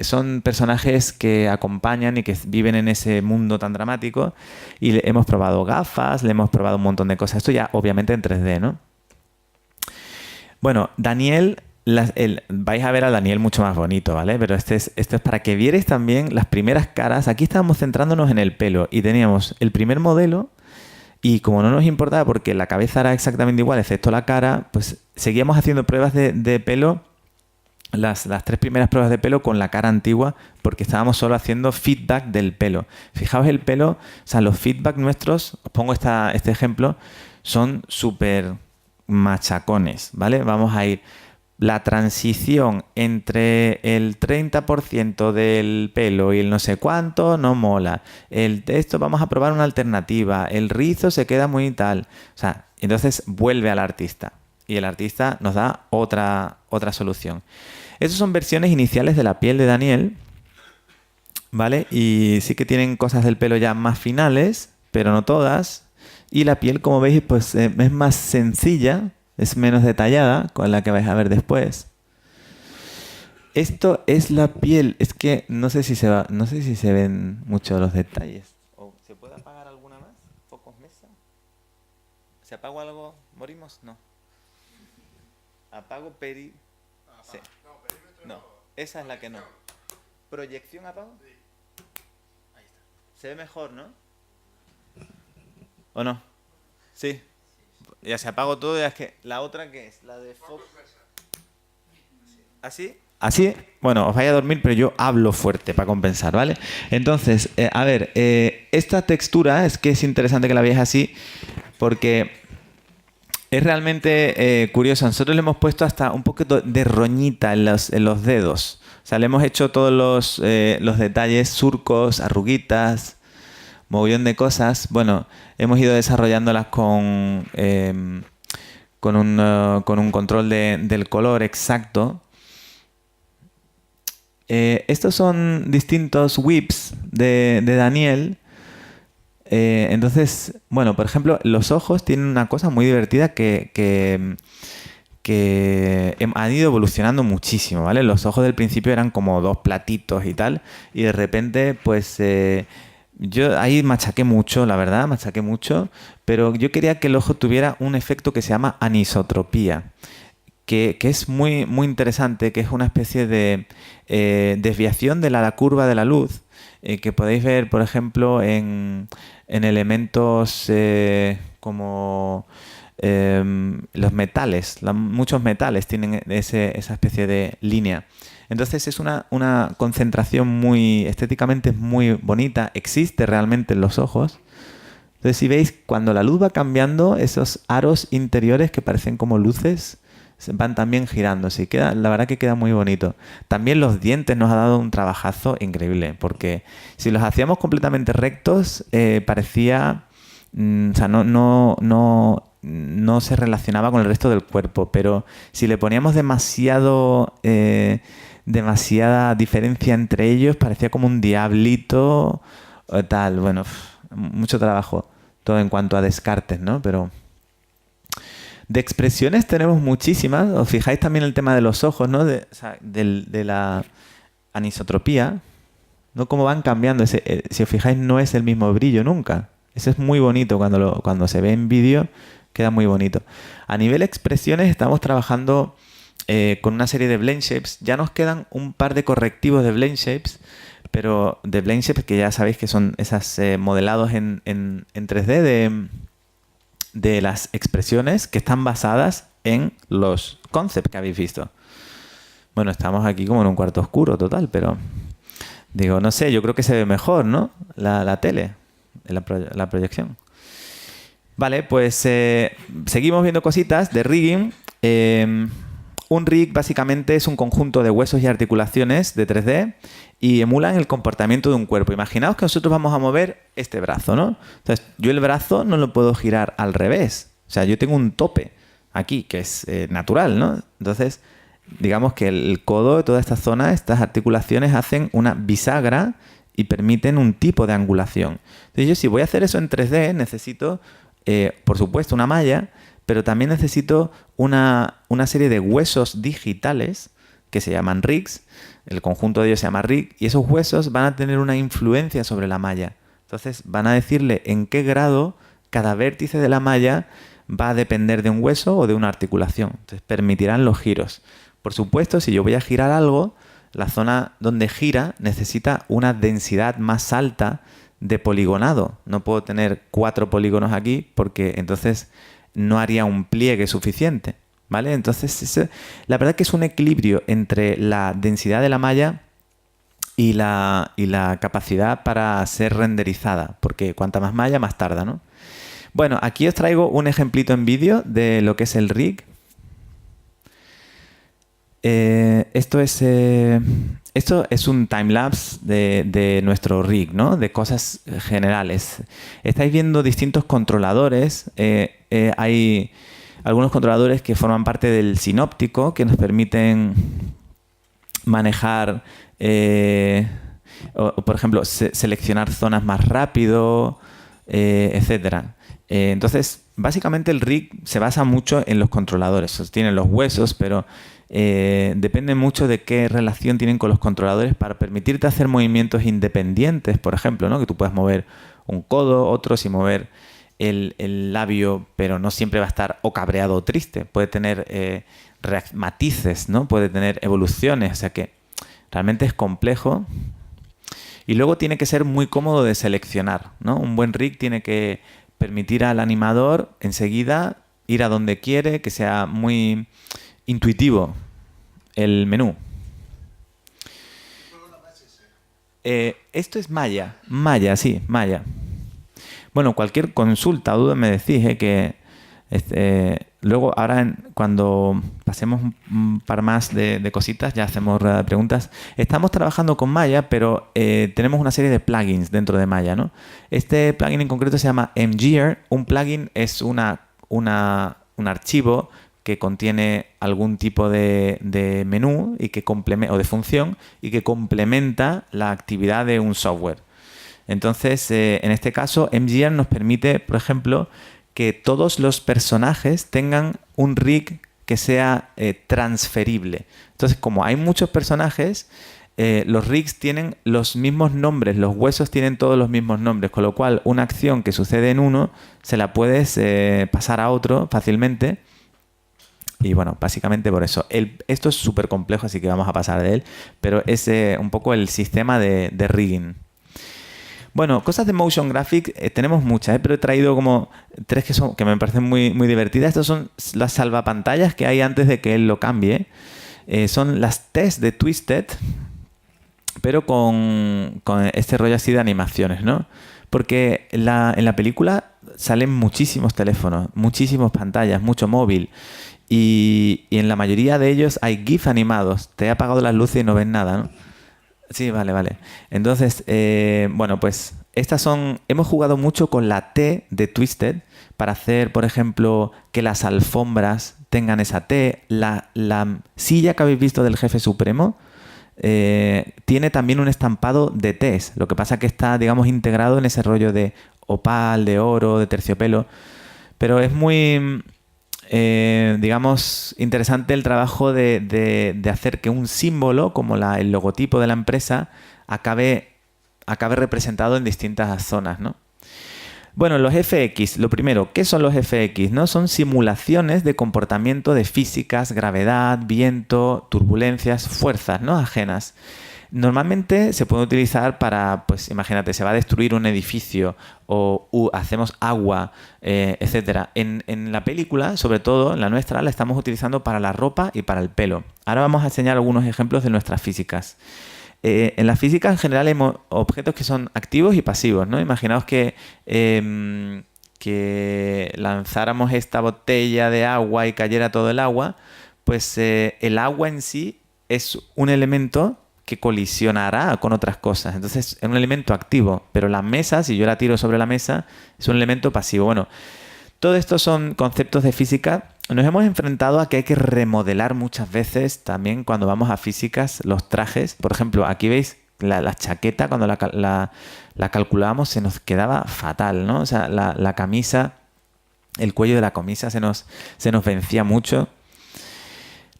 Son personajes que acompañan y que viven en ese mundo tan dramático y hemos probado gafas, le hemos probado un montón de cosas. Esto ya obviamente en 3D, ¿no? Bueno, Daniel... vais a ver a Daniel mucho más bonito, ¿vale? Pero esto es para que vierais también las primeras caras. Aquí estábamos centrándonos en el pelo y teníamos el primer modelo y como no nos importaba porque la cabeza era exactamente igual excepto la cara, pues seguíamos haciendo pruebas de pelo, las 3 primeras pruebas de pelo con la cara antigua porque estábamos solo haciendo feedback del pelo. Fijaos el pelo, o sea, los feedback nuestros, os pongo este ejemplo, son súper machacones, ¿vale? Vamos a ir... La transición entre el 30% del pelo y el no sé cuánto no mola. Esto vamos a probar una alternativa. El rizo se queda muy tal. O sea, entonces vuelve al artista. Y el artista nos da otra solución. Estas son versiones iniciales de la piel de Daniel. ¿Vale? Y sí que tienen cosas del pelo ya más finales, pero no todas. Y la piel, como veis, pues es más sencilla. Es menos detallada, con la que vais a ver después. Esto es la piel. Es que no sé si se ven mucho los detalles. ¿O se puede apagar alguna más? ¿Pocos mesas? ¿Se apagó algo? ¿Morimos? No. ¿Apago peri? Sí. No, esa es la que no. ¿Proyección apago? Ahí está. Se ve mejor, ¿no? ¿O no? Sí. Ya se apagó todo, ya es que la otra que es la de Fox. ¿Así? Así, bueno, os vais a dormir, pero yo hablo fuerte para compensar, ¿vale? Entonces, a ver, esta textura es que es interesante que la veáis así porque es realmente curiosa. Nosotros le hemos puesto hasta un poquito de roñita en los dedos, O sea, le hemos hecho todos los detalles, surcos, arruguitas, mogollón de cosas. Bueno, hemos ido desarrollándolas con un control del color exacto. Estos son distintos whips de Daniel. Entonces, bueno, por ejemplo, los ojos tienen una cosa muy divertida que han ido evolucionando muchísimo, ¿vale? Los ojos del principio eran como dos platitos y tal, y de repente, pues, yo ahí machaqué mucho, la verdad, machaqué mucho, pero yo quería que el ojo tuviera un efecto que se llama anisotropía, que es muy, muy interesante, que es una especie de desviación de la curva de la luz, que podéis ver, por ejemplo, en elementos como los metales. Muchos metales tienen esa especie de línea. Entonces es una concentración muy estéticamente muy bonita, existe realmente en los ojos. Entonces si veis, cuando la luz va cambiando, esos aros interiores que parecen como luces van también girándose y la verdad que queda muy bonito. También los dientes nos ha dado un trabajazo increíble, porque si los hacíamos completamente rectos, parecía, o sea, no se relacionaba con el resto del cuerpo, pero si le poníamos demasiada diferencia entre ellos, parecía como un diablito o tal. Bueno, mucho trabajo, todo en cuanto a descartes, ¿no? Pero de expresiones tenemos muchísimas. Os fijáis también el tema de los ojos, ¿no? De la anisotropía, ¿no? Cómo van cambiando. Si os fijáis, no es el mismo brillo nunca. Eso es muy bonito cuando se ve en vídeo, queda muy bonito. A nivel expresiones estamos trabajando con una serie de blend shapes. Ya nos quedan un par de correctivos de blend shapes, pero de blend shapes que ya sabéis que son esas modelados en 3D de las expresiones que están basadas en los concepts que habéis visto. Bueno, estamos aquí como en un cuarto oscuro total, pero digo, no sé, yo creo que se ve mejor, ¿no? La tele, la proyección. Vale, pues seguimos viendo cositas de rigging. Un rig básicamente es un conjunto de huesos y articulaciones de 3D y emulan el comportamiento de un cuerpo. Imaginaos que nosotros vamos a mover este brazo, ¿no? Entonces, yo el brazo no lo puedo girar al revés. O sea, yo tengo un tope aquí que es natural, ¿no? Entonces, digamos que el codo, toda esta zona, estas articulaciones hacen una bisagra y permiten un tipo de angulación. Entonces, yo si voy a hacer eso en 3D, necesito, por supuesto, una malla, pero también necesito una serie de huesos digitales que se llaman rigs. El conjunto de ellos se llama rig y esos huesos van a tener una influencia sobre la malla. Entonces van a decirle en qué grado cada vértice de la malla va a depender de un hueso o de una articulación. Entonces permitirán los giros. Por supuesto, si yo voy a girar algo, la zona donde gira necesita una densidad más alta de poligonado. No puedo tener 4 polígonos aquí porque entonces no haría un pliegue suficiente, ¿vale? Entonces, la verdad que es un equilibrio entre la densidad de la malla y la capacidad para ser renderizada, porque cuanta más malla, más tarda, ¿no? Bueno, aquí os traigo un ejemplito en vídeo de lo que es el rig. Esto es un timelapse de nuestro rig, ¿no? De cosas generales. Estáis viendo distintos controladores. Hay algunos controladores que forman parte del sinóptico que nos permiten manejar, por ejemplo, seleccionar zonas más rápido, etcétera. Entonces, básicamente el rig se basa mucho en los controladores. Tienen los huesos, pero depende mucho de qué relación tienen con los controladores para permitirte hacer movimientos independientes, por ejemplo, ¿no? Que tú puedas mover un codo, otro sin mover el labio, pero no siempre va a estar o cabreado o triste. Puede tener matices, ¿no? Puede tener evoluciones, o sea que realmente es complejo. Y luego tiene que ser muy cómodo de seleccionar, ¿no? Un buen rig tiene que permitir al animador enseguida ir a donde quiere, que sea muy intuitivo el menú. Esto es Maya, sí, Maya. Bueno, cualquier consulta o duda me decís, que Luego, ahora, cuando pasemos un par más de cositas, ya hacemos rueda de preguntas. Estamos trabajando con Maya, pero tenemos una serie de plugins dentro de Maya, ¿no? Este plugin en concreto se llama mGear. Un plugin es un archivo que contiene algún tipo de menú y que o de función y que complementa la actividad de un software. Entonces, en este caso, mGear nos permite, por ejemplo, que todos los personajes tengan un rig que sea transferible. Entonces, como hay muchos personajes, los rigs tienen los mismos nombres, los huesos tienen todos los mismos nombres, con lo cual una acción que sucede en uno se la puedes pasar a otro fácilmente. Y bueno, básicamente por eso. Esto es súper complejo, así que vamos a pasar de él, pero es un poco el sistema de rigging. Bueno, cosas de motion graphic tenemos muchas, pero he traído como 3 que me parecen muy, muy divertidas. Estas son las salvapantallas que hay antes de que él lo cambie. Son las test de Twisted, pero con este rollo así de animaciones, ¿no? Porque en la película salen muchísimos teléfonos, muchísimas pantallas, mucho móvil. Y en la mayoría de ellos hay GIF animados. Te he apagado las luces y no ves nada, ¿no? Sí, vale. Entonces, bueno, pues estas son... Hemos jugado mucho con la T de Twisted para hacer, por ejemplo, que las alfombras tengan esa T. La silla que habéis visto del Jefe Supremo tiene también un estampado de Ts. Lo que pasa es que está, digamos, integrado en ese rollo de opal, de oro, de terciopelo. Pero es muy... digamos, interesante el trabajo de hacer que un símbolo, como el logotipo de la empresa, acabe representado en distintas zonas, ¿no? Bueno, los FX, lo primero, ¿qué son los FX? ¿No? Son simulaciones de comportamiento de físicas, gravedad, viento, turbulencias, fuerzas, ¿no? Ajenas. Normalmente se puede utilizar para, pues imagínate, se va a destruir un edificio o hacemos agua, etcétera. En la película, sobre todo en la nuestra, la estamos utilizando para la ropa y para el pelo. Ahora vamos a enseñar algunos ejemplos de nuestras físicas. En la física en general hay objetos que son activos y pasivos, ¿no? Imaginaos que lanzáramos esta botella de agua y cayera todo el agua, pues el agua en sí es un elemento que colisionará con otras cosas. Entonces es un elemento activo, pero la mesa, si yo la tiro sobre la mesa, es un elemento pasivo. Bueno, todo esto son conceptos de física. Nos hemos enfrentado a que hay que remodelar muchas veces también cuando vamos a físicas los trajes. Por ejemplo, aquí veis la chaqueta, cuando la calculábamos se nos quedaba fatal, ¿no? O sea, la camisa, el cuello de la camisa se nos vencía mucho.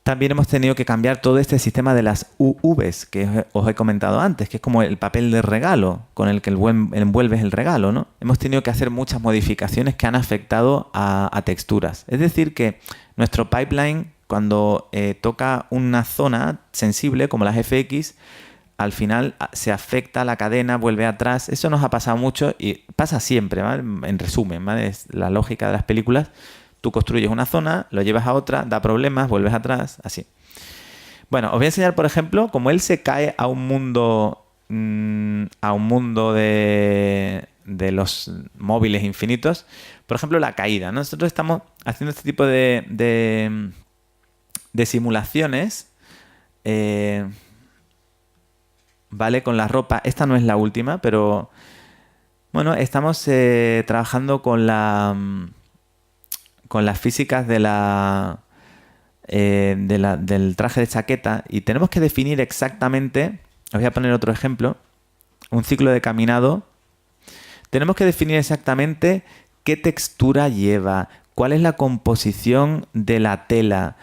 También hemos tenido que cambiar todo este sistema de las UVs que os he comentado antes, que es como el papel de regalo con el que envuelves el regalo, ¿no? Hemos tenido que hacer muchas modificaciones que han afectado a texturas. Es decir, que nuestro pipeline, cuando toca una zona sensible como las FX, al final se afecta la cadena, vuelve atrás. Eso nos ha pasado mucho y pasa siempre, ¿vale? En resumen, ¿vale? Es la lógica de las películas. Tú construyes una zona, lo llevas a otra, da problemas, vuelves atrás, así. Bueno, os voy a enseñar, por ejemplo, cómo él se cae a un mundo de los móviles infinitos. Por ejemplo, la caída, ¿no? Nosotros estamos haciendo este tipo de simulaciones, ¿vale? Con la ropa. Esta no es la última, pero bueno, estamos trabajando con las físicas del traje de chaqueta y tenemos que definir exactamente, os voy a poner otro ejemplo, un ciclo de caminado. Tenemos que definir exactamente qué textura lleva, cuál es la composición de la tela,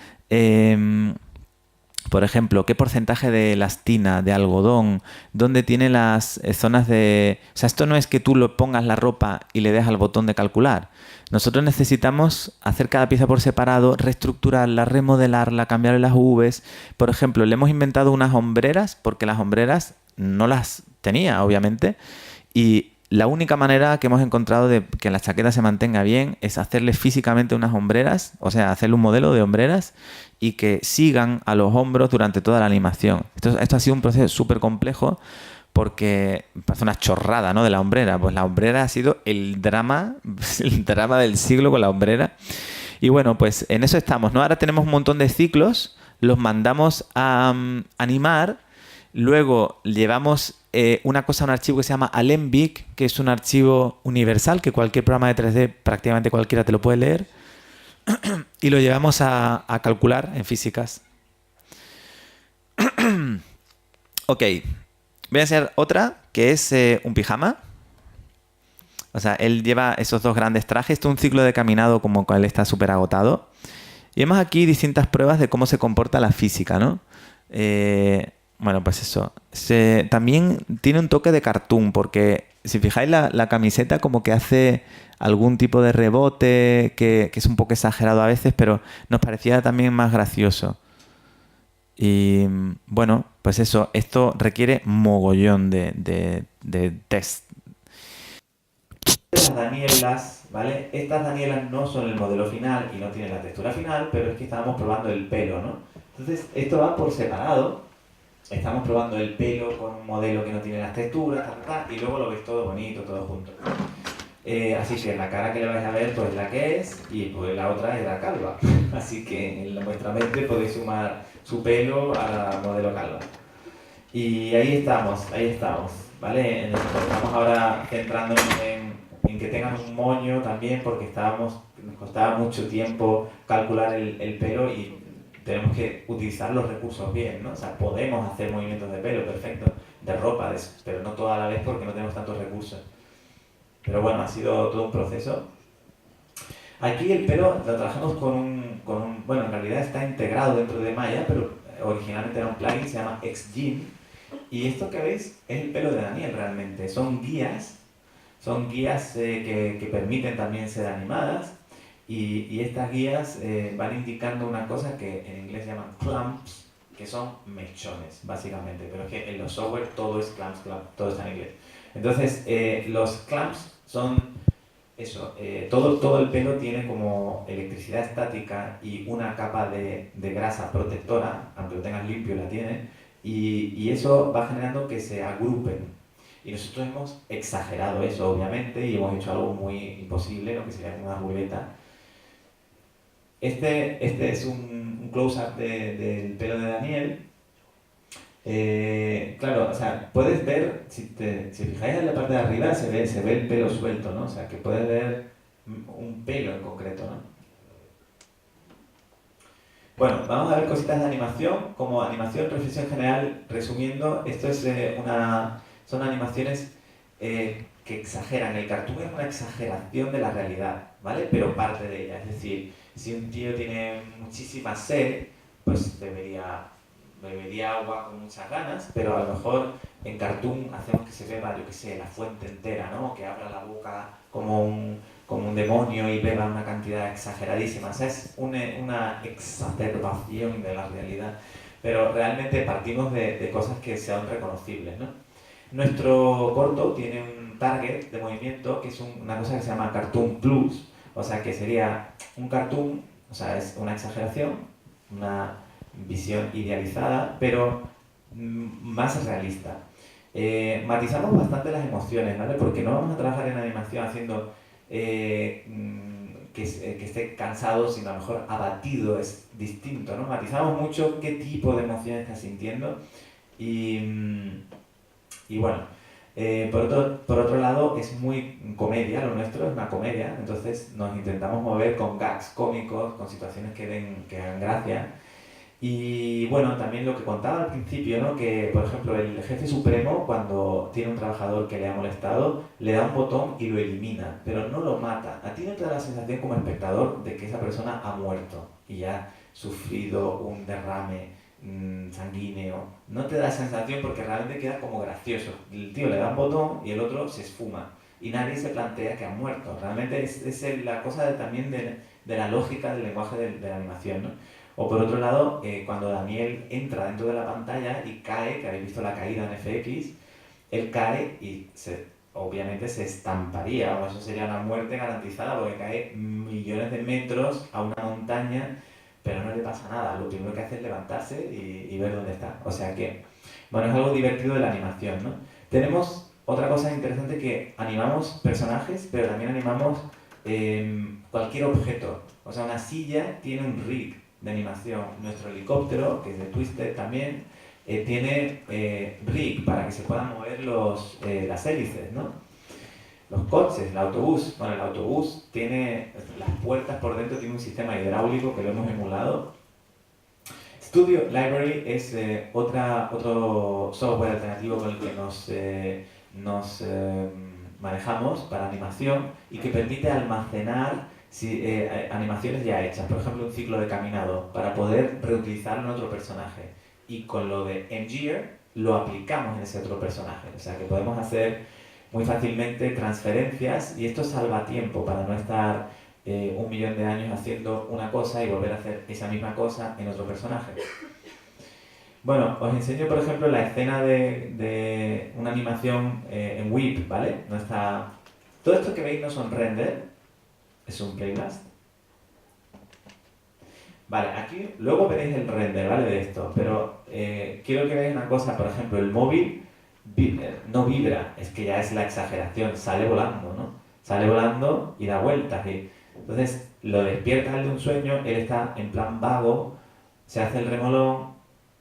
por ejemplo, qué porcentaje de elastina, de algodón, dónde tiene las zonas de... O sea, esto no es que tú lo pongas la ropa y le des al botón de calcular. Nosotros necesitamos hacer cada pieza por separado, reestructurarla, remodelarla, cambiarle las Vs. Por ejemplo, le hemos inventado unas hombreras, porque las hombreras no las tenía, obviamente, y la única manera que hemos encontrado de que la chaqueta se mantenga bien es hacerle físicamente unas hombreras, o sea, hacerle un modelo de hombreras y que sigan a los hombros durante toda la animación. Esto ha sido un proceso súper complejo porque parece una chorrada, ¿no? De la hombrera. Pues la hombrera ha sido el drama del siglo con la hombrera. Y bueno, pues en eso estamos, ¿no? Ahora tenemos un montón de ciclos, los mandamos a animar, luego llevamos una cosa a un archivo que se llama Alembic, que es un archivo universal que cualquier programa de 3D, prácticamente cualquiera te lo puede leer, y lo llevamos a calcular en físicas. Ok, voy a hacer otra, que es un pijama. O sea, él lleva esos dos grandes trajes. Esto es un ciclo de caminado como cual está súper agotado. Y vemos aquí distintas pruebas de cómo se comporta la física, ¿no? Bueno, pues eso. También tiene un toque de cartoon, porque si fijáis la camiseta como que hace algún tipo de rebote que es un poco exagerado a veces, pero nos parecía también más gracioso. Y bueno, pues eso, esto requiere mogollón de test. Las danielas, ¿vale? Estas danielas no son el modelo final y no tienen la textura final, pero es que estábamos probando el pelo, ¿no? Entonces, esto va por separado. Estamos probando el pelo con un modelo que no tiene las texturas, y luego lo ves todo bonito, todo junto. Así que la cara que le vais a ver pues la que es, y pues la otra es la calva. Así que en vuestra mente podéis sumar su pelo a la modelo calva. Y ahí estamos, ¿vale? Estamos ahora centrándonos en que tengan un moño también, porque nos costaba mucho tiempo calcular el pelo y tenemos que utilizar los recursos bien, ¿no? O sea, podemos hacer movimientos de pelo, perfecto, de ropa, pero no toda la vez porque no tenemos tantos recursos. Pero bueno, ha sido todo un proceso. Aquí el pelo lo trabajamos con un... Bueno, en realidad está integrado dentro de Maya, pero originalmente era un plugin, se llama XGen. Y esto que veis es el pelo de Daniel realmente. Son guías que permiten también ser animadas. Y estas guías van indicando una cosa que en inglés se llaman clamps, que son mechones, básicamente. Pero es que en los software todo es clamps, todo está en inglés. Entonces, los clamps son eso, todo el pelo tiene como electricidad estática y una capa de grasa protectora, aunque lo tengas limpio la tiene, y eso va generando que se agrupen. Y nosotros hemos exagerado eso, obviamente, y hemos hecho algo muy imposible, ¿no? Que sería como una ruleta. Este es un close-up del pelo de Daniel. Claro, o sea, puedes ver, si fijáis en la parte de arriba, se ve el pelo suelto, ¿no? O sea, que puedes ver un pelo en concreto, ¿no? Bueno, vamos a ver cositas de animación. Como animación, reflexión general, resumiendo, esto es son animaciones que exageran. El cartoon es una exageración de la realidad, ¿vale? Pero parte de ella. Es decir, si un tío tiene muchísima sed, pues bebería agua con muchas ganas, pero a lo mejor en cartoon hacemos que se beba, yo qué sé, la fuente entera, ¿no? Que abra la boca como un demonio y beba una cantidad exageradísima. O sea, es una exacerbación de la realidad. Pero realmente partimos de cosas que sean reconocibles, ¿no? Nuestro corto tiene un target de movimiento que es una cosa que se llama Cartoon Plus, o sea, que sería un cartoon, o sea, es una exageración, una visión idealizada, pero más realista. Matizamos bastante las emociones, ¿vale? Porque no vamos a trabajar en animación haciendo que esté cansado, sino a lo mejor abatido, es distinto, ¿no? Matizamos mucho qué tipo de emociones está sintiendo y bueno, por otro lado es muy comedia, lo nuestro es una comedia, entonces nos intentamos mover con gags cómicos, con situaciones que den gracia. Y bueno, también lo que contaba al principio, ¿no? Que por ejemplo el jefe supremo, cuando tiene un trabajador que le ha molestado, le da un botón y lo elimina, pero no lo mata. A ti no te da la sensación como espectador de que esa persona ha muerto y ha sufrido un derrame sanguíneo. No te da la sensación porque realmente queda como gracioso. El tío le da un botón y el otro se esfuma y nadie se plantea que ha muerto. Realmente es la cosa también de la lógica del lenguaje de la animación, ¿no? O por otro lado, cuando Daniel entra dentro de la pantalla y cae, que habéis visto la caída en FX, él cae y obviamente se estamparía, o eso sería una muerte garantizada porque cae millones de metros a una montaña, pero no le pasa nada. Lo primero que hace es levantarse y ver dónde está. O sea que, bueno, es algo divertido de la animación, ¿no? Tenemos otra cosa interesante, que animamos personajes, pero también animamos cualquier objeto. O sea, una silla tiene un rig de animación. Nuestro helicóptero, que es de Twisted también, tiene rig para que se puedan mover las hélices, ¿no? Los coches, el autobús. Bueno, el autobús tiene las puertas por dentro, tiene un sistema hidráulico que lo hemos emulado. Studio Library es otro software alternativo con el que nos manejamos para animación y que permite almacenar animaciones ya hechas, por ejemplo un ciclo de caminado, para poder reutilizarlo en otro personaje. Y con lo de Mgear lo aplicamos en ese otro personaje, o sea que podemos hacer muy fácilmente transferencias y esto salva tiempo para no estar 1.000.000 de años haciendo una cosa y volver a hacer esa misma cosa en otro personaje. Bueno, os enseño por ejemplo la escena de una animación en Whip, ¿vale? No está... Todo esto que veis no son render, es un playblast. Vale, aquí luego veréis el render, ¿vale? De esto, pero quiero que veáis una cosa, por ejemplo, el móvil no vibra, es que ya es la exageración, sale volando, ¿no? Sale volando y da vueltas. Entonces lo despiertas de un sueño, él está en plan vago, se hace el remolón,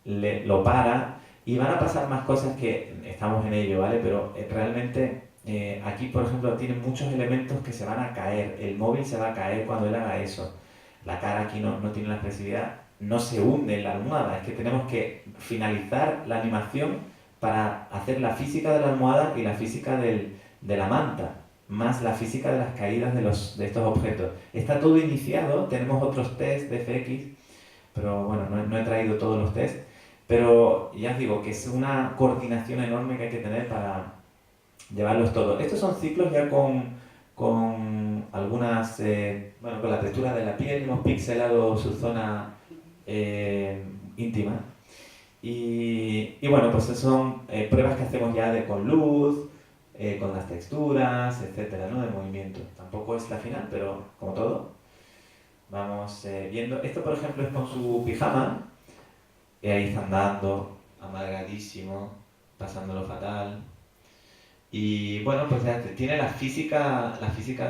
lo para y van a pasar más cosas que estamos en ello, ¿vale? Pero realmente aquí, por ejemplo, tiene muchos elementos que se van a caer, el móvil se va a caer cuando él haga eso. La cara aquí no tiene la expresividad, no se hunde en la almohada, es que tenemos que finalizar la animación para hacer la física de la almohada y la física de la manta, más la física de las caídas de estos objetos. Está todo iniciado, tenemos otros test de FX, pero bueno, no he traído todos los tests, pero ya os digo que es una coordinación enorme que hay que tener para llevarlos todos. Estos son ciclos ya con algunas, bueno, con la textura de la piel, hemos pixelado su zona íntima. Y bueno, pues son pruebas que hacemos ya con luz, con las texturas, etcétera, ¿no? De movimiento. Tampoco es la final, pero como todo, vamos viendo. Esto, por ejemplo, es con su pijama, y ahí está andando, amargadísimo, pasándolo fatal. Y bueno, pues ya tiene la física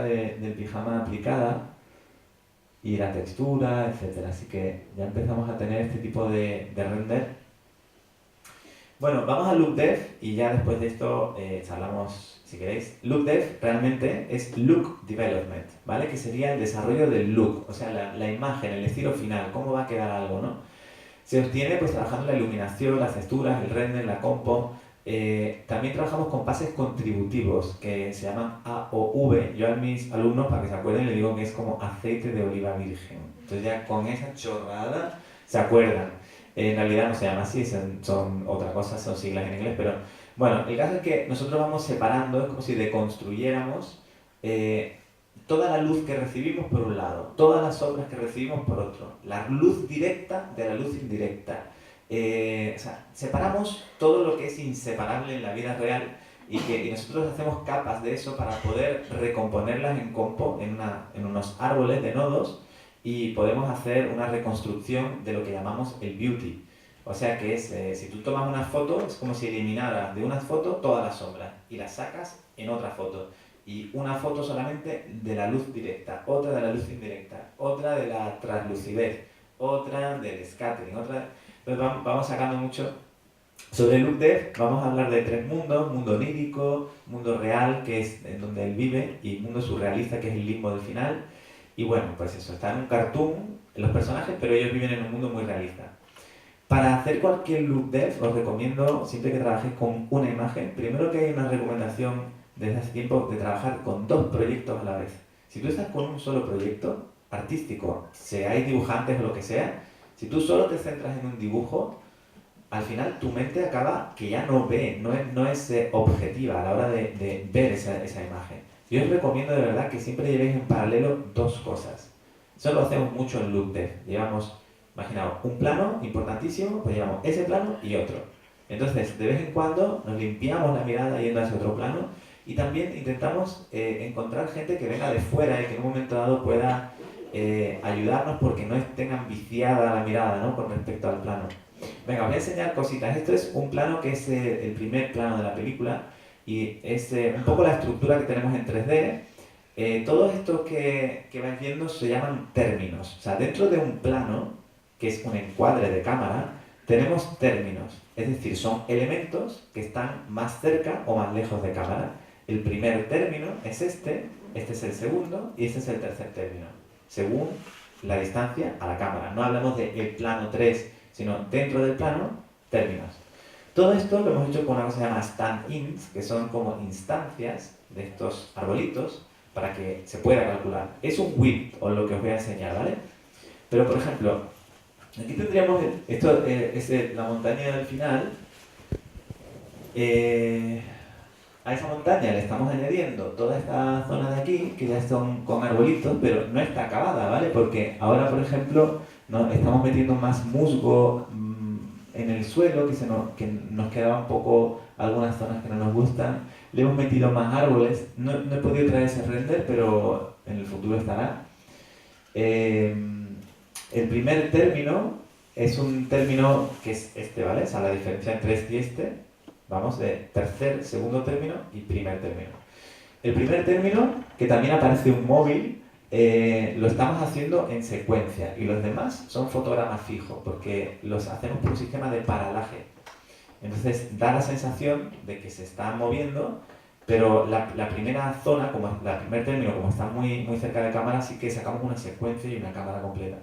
del pijama aplicada y la textura, etcétera. Así que ya empezamos a tener este tipo de render. Bueno, vamos a Look Dev y ya después de esto charlamos, si queréis. Look Dev realmente es Look Development, ¿vale? Que sería el desarrollo del look, o sea, la imagen, el estilo final, cómo va a quedar algo, ¿no? Se obtiene pues trabajando la iluminación, las texturas, el render, la compo. También trabajamos con pases contributivos que se llaman AOV. Yo a mis alumnos, para que se acuerden, les digo que es como aceite de oliva virgen. Entonces ya con esa chorrada se acuerdan. En realidad no se llama así, son otra cosa, son siglas en inglés, pero bueno, el caso es que nosotros vamos separando, es como si deconstruyéramos toda la luz que recibimos por un lado, todas las sombras que recibimos por otro, la luz directa de la luz indirecta. O sea, separamos todo lo que es inseparable en la vida real y nosotros hacemos capas de eso para poder recomponerlas en compo, en unos árboles de nodos, y podemos hacer una reconstrucción de lo que llamamos el beauty. O sea que es, si tú tomas una foto, es como si eliminaras de una foto todas las sombras y las sacas en otra foto. Y una foto solamente de la luz directa, otra de la luz indirecta, otra de la translucidez, otra del scattering, otra... Entonces vamos sacando mucho. Sobre Look Dev vamos a hablar de tres mundos: mundo onírico, mundo real, que es en donde él vive, y mundo surrealista, que es el limbo del final. Y bueno, pues eso, está en un cartoon los personajes, pero ellos viven en un mundo muy realista. Para hacer cualquier Look Dev os recomiendo siempre que trabajéis con una imagen. Primero, que hay una recomendación desde hace tiempo de trabajar con 2 proyectos a la vez. Si tú estás con un solo proyecto artístico, seáis dibujantes o lo que sea, si tú solo te centras en un dibujo, al final tu mente acaba que ya no ve, no es objetiva a la hora de ver esa imagen. Yo os recomiendo de verdad que siempre llevéis en paralelo 2 cosas. Eso lo hacemos mucho en Look Dev. Llevamos, imaginaos, un plano importantísimo, pues llevamos ese plano y otro. Entonces, de vez en cuando nos limpiamos la mirada yendo a ese otro plano y también intentamos encontrar gente que venga de fuera y que en un momento dado pueda ayudarnos porque no tengan viciada la mirada, ¿no?, con respecto al plano. Venga, os voy a enseñar cositas. Esto es un plano que es el primer plano de la película y es un poco la estructura que tenemos en 3D. Todos estos que vais viendo se llaman términos. O sea, dentro de un plano, que es un encuadre de cámara, tenemos términos. Es decir, son elementos que están más cerca o más lejos de cámara. El primer término es este es el segundo y este es el tercer término, según la distancia a la cámara. No hablamos del plano 3, sino dentro del plano, términos. Todo esto lo hemos hecho con una cosa que se llama stand-ins, que son como instancias de estos arbolitos para que se pueda calcular. Es un width, o lo que os voy a enseñar, ¿vale? Pero, por ejemplo, aquí tendríamos, esto es la montaña del final. A esa montaña le estamos añadiendo toda esta zona de aquí, que ya son con arbolitos, pero no está acabada, ¿vale? Porque ahora, por ejemplo, estamos metiendo más musgo en el suelo, que nos quedaba un poco algunas zonas que no nos gustan. Le hemos metido más árboles. No he podido traer ese render, pero en el futuro estará. El primer término es un término que es este, ¿vale? O sea, la diferencia entre este y este. Vamos de tercer, segundo término y primer término. El primer término, que también aparece un móvil, lo estamos haciendo en secuencia y los demás son fotogramas fijos porque los hacemos por un sistema de paralaje. Entonces da la sensación de que se están moviendo, pero la primera zona, como el primer término, como está muy, muy cerca de cámara, sí que sacamos una secuencia y una cámara completa.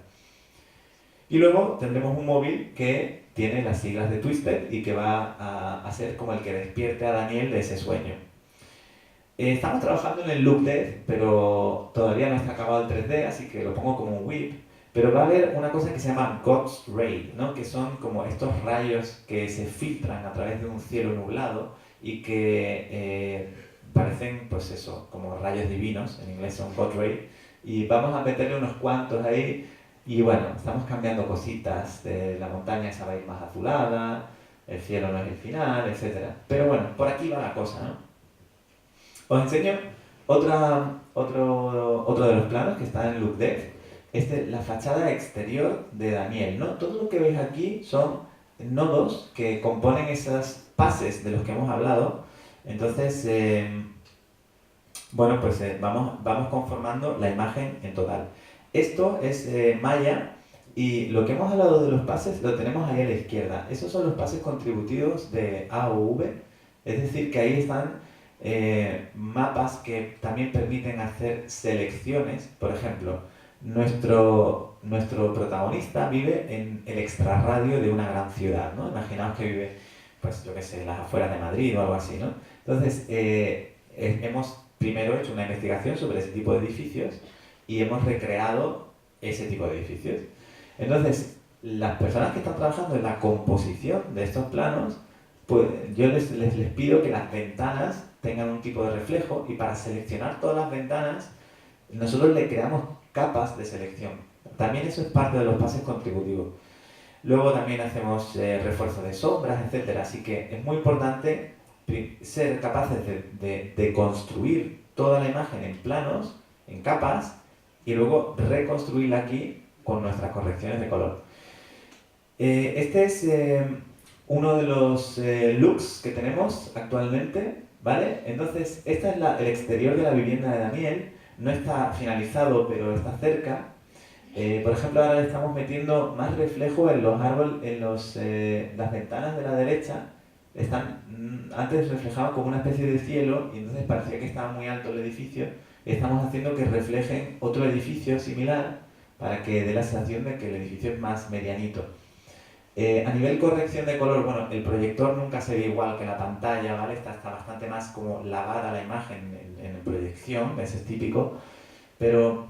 Y luego tendremos un móvil que tiene las siglas de Twisted y que va a ser como el que despierte a Daniel de ese sueño. Estamos trabajando en el look dev, pero todavía no está acabado el 3D, así que lo pongo como un whip. Pero va a haber una cosa que se llama God's Ray, ¿no? Que son como estos rayos que se filtran a través de un cielo nublado y que parecen, pues eso, como rayos divinos, en inglés son God's Ray. Y vamos a meterle unos cuantos ahí. Y bueno, estamos cambiando cositas, la montaña esa va a ir más azulada, el cielo no es el final, etc. Pero bueno, por aquí va la cosa, ¿no? Os enseño otro de los planos que está en LookDev. La fachada exterior de Daniel, ¿no? Todo lo que veis aquí son nodos que componen esos pases de los que hemos hablado. Entonces, bueno, pues vamos conformando la imagen en total. Esto es Maya y lo que hemos hablado de los pases lo tenemos ahí a la izquierda. Esos son los pases contributivos de A o V, es decir, que ahí están mapas que también permiten hacer selecciones. Por ejemplo, nuestro protagonista vive en el extrarradio de una gran ciudad, ¿no? Imaginaos que vive, pues yo qué sé, en las afueras de Madrid o algo así, ¿no? Entonces, hemos primero hecho una investigación sobre ese tipo de edificios y hemos recreado ese tipo de edificios. Entonces, las personas que están trabajando en la composición de estos planos, pues yo les pido que las ventanas tengan un tipo de reflejo y para seleccionar todas las ventanas, nosotros le creamos capas de selección. También eso es parte de los pases contributivos. Luego también hacemos refuerzo de sombras, etc. Así que es muy importante ser capaces de construir toda la imagen en planos, en capas, y luego reconstruirla aquí con nuestras correcciones de color. Este es uno de los looks que tenemos actualmente, ¿vale? Entonces, este es el exterior de la vivienda de Daniel. No está finalizado, pero está cerca. Por ejemplo, ahora le estamos metiendo más reflejo en los árboles, las ventanas de la derecha. Antes reflejaban como una especie de cielo y entonces parecía que estaba muy alto el edificio. Estamos haciendo que reflejen otro edificio similar para que dé la sensación de que el edificio es más medianito. A nivel corrección de color, bueno, el proyector nunca se ve igual que la pantalla, ¿vale? Está bastante más como lavada la imagen en proyección, eso es típico, pero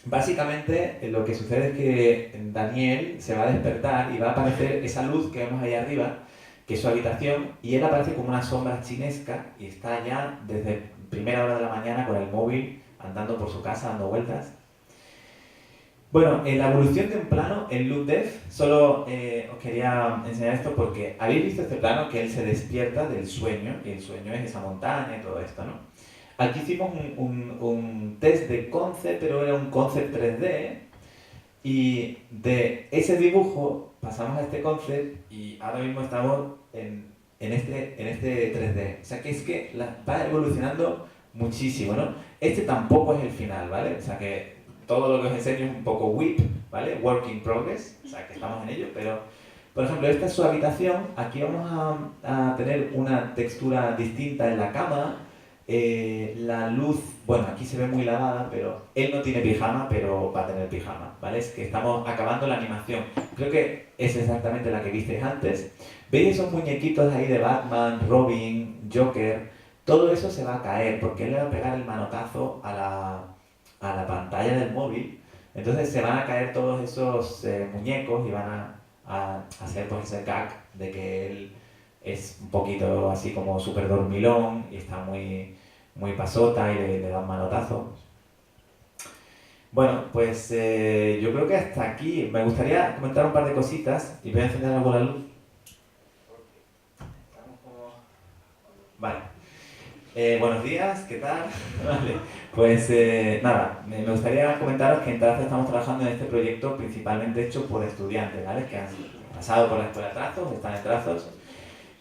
básicamente lo que sucede es que Daniel se va a despertar y va a aparecer esa luz que vemos ahí arriba, que es su habitación, y él aparece como una sombra chinesca y está ya desde primera hora de la mañana con el móvil andando por su casa, dando vueltas. Bueno, en la evolución de un plano, en LookDev, solo os quería enseñar esto porque habéis visto este plano que él se despierta del sueño, y el sueño es esa montaña y todo esto, ¿no? Aquí hicimos un test de concept, pero era un concept 3D, y de ese dibujo pasamos a este concept y ahora mismo estamos en este 3D. O sea que es que va evolucionando muchísimo, ¿no? Este tampoco es el final, ¿vale? O sea que todo lo que os enseño es un poco WIP, ¿vale? Work in progress, o sea que estamos en ello, pero por ejemplo, esta es su habitación. Aquí vamos a tener una textura distinta en la cama. La luz, bueno, aquí se ve muy lavada, pero él no tiene pijama, pero va a tener pijama, ¿vale? Es que estamos acabando la animación. Creo que es exactamente la que visteis antes. ¿Veis esos muñequitos ahí de Batman, Robin, Joker? Todo eso se va a caer porque él le va a pegar el manotazo a la pantalla del móvil. Entonces se van a caer todos esos muñecos y van a hacer pues ese gag de que él es un poquito así como súper dormilón y está muy pasota y le da un manotazo. Bueno, pues yo creo que hasta aquí. Me gustaría comentar un par de cositas y voy a encender algo la luz. Vale. Buenos días, ¿qué tal? Vale. Pues nada, me gustaría comentaros que en Trazo estamos trabajando en este proyecto principalmente hecho por estudiantes, ¿vale? Que han pasado por la escuela de Trazos, están en Trazos,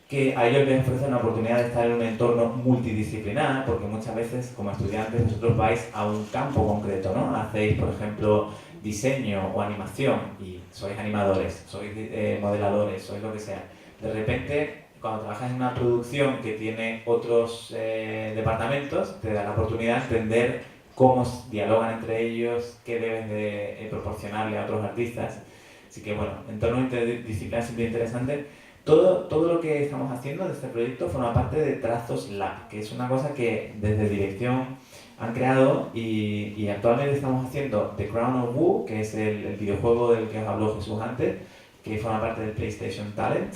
que a ellos les ofrece una oportunidad de estar en un entorno multidisciplinar, porque muchas veces como estudiantes vosotros vais a un campo concreto, ¿no? Hacéis, por ejemplo, diseño o animación y sois animadores, sois modeladores, sois lo que sea. De repente, cuando trabajas en una producción que tiene otros departamentos, te da la oportunidad de entender cómo dialogan entre ellos, qué deben de proporcionarle a otros artistas. Así que bueno, entorno interdisciplinar siempre interesante. Todo lo que estamos haciendo de este proyecto forma parte de Trazos Lab, que es una cosa que desde dirección han creado y actualmente estamos haciendo The Crown of Wu, que es el videojuego del que os habló Jesús antes, que forma parte del PlayStation Talent,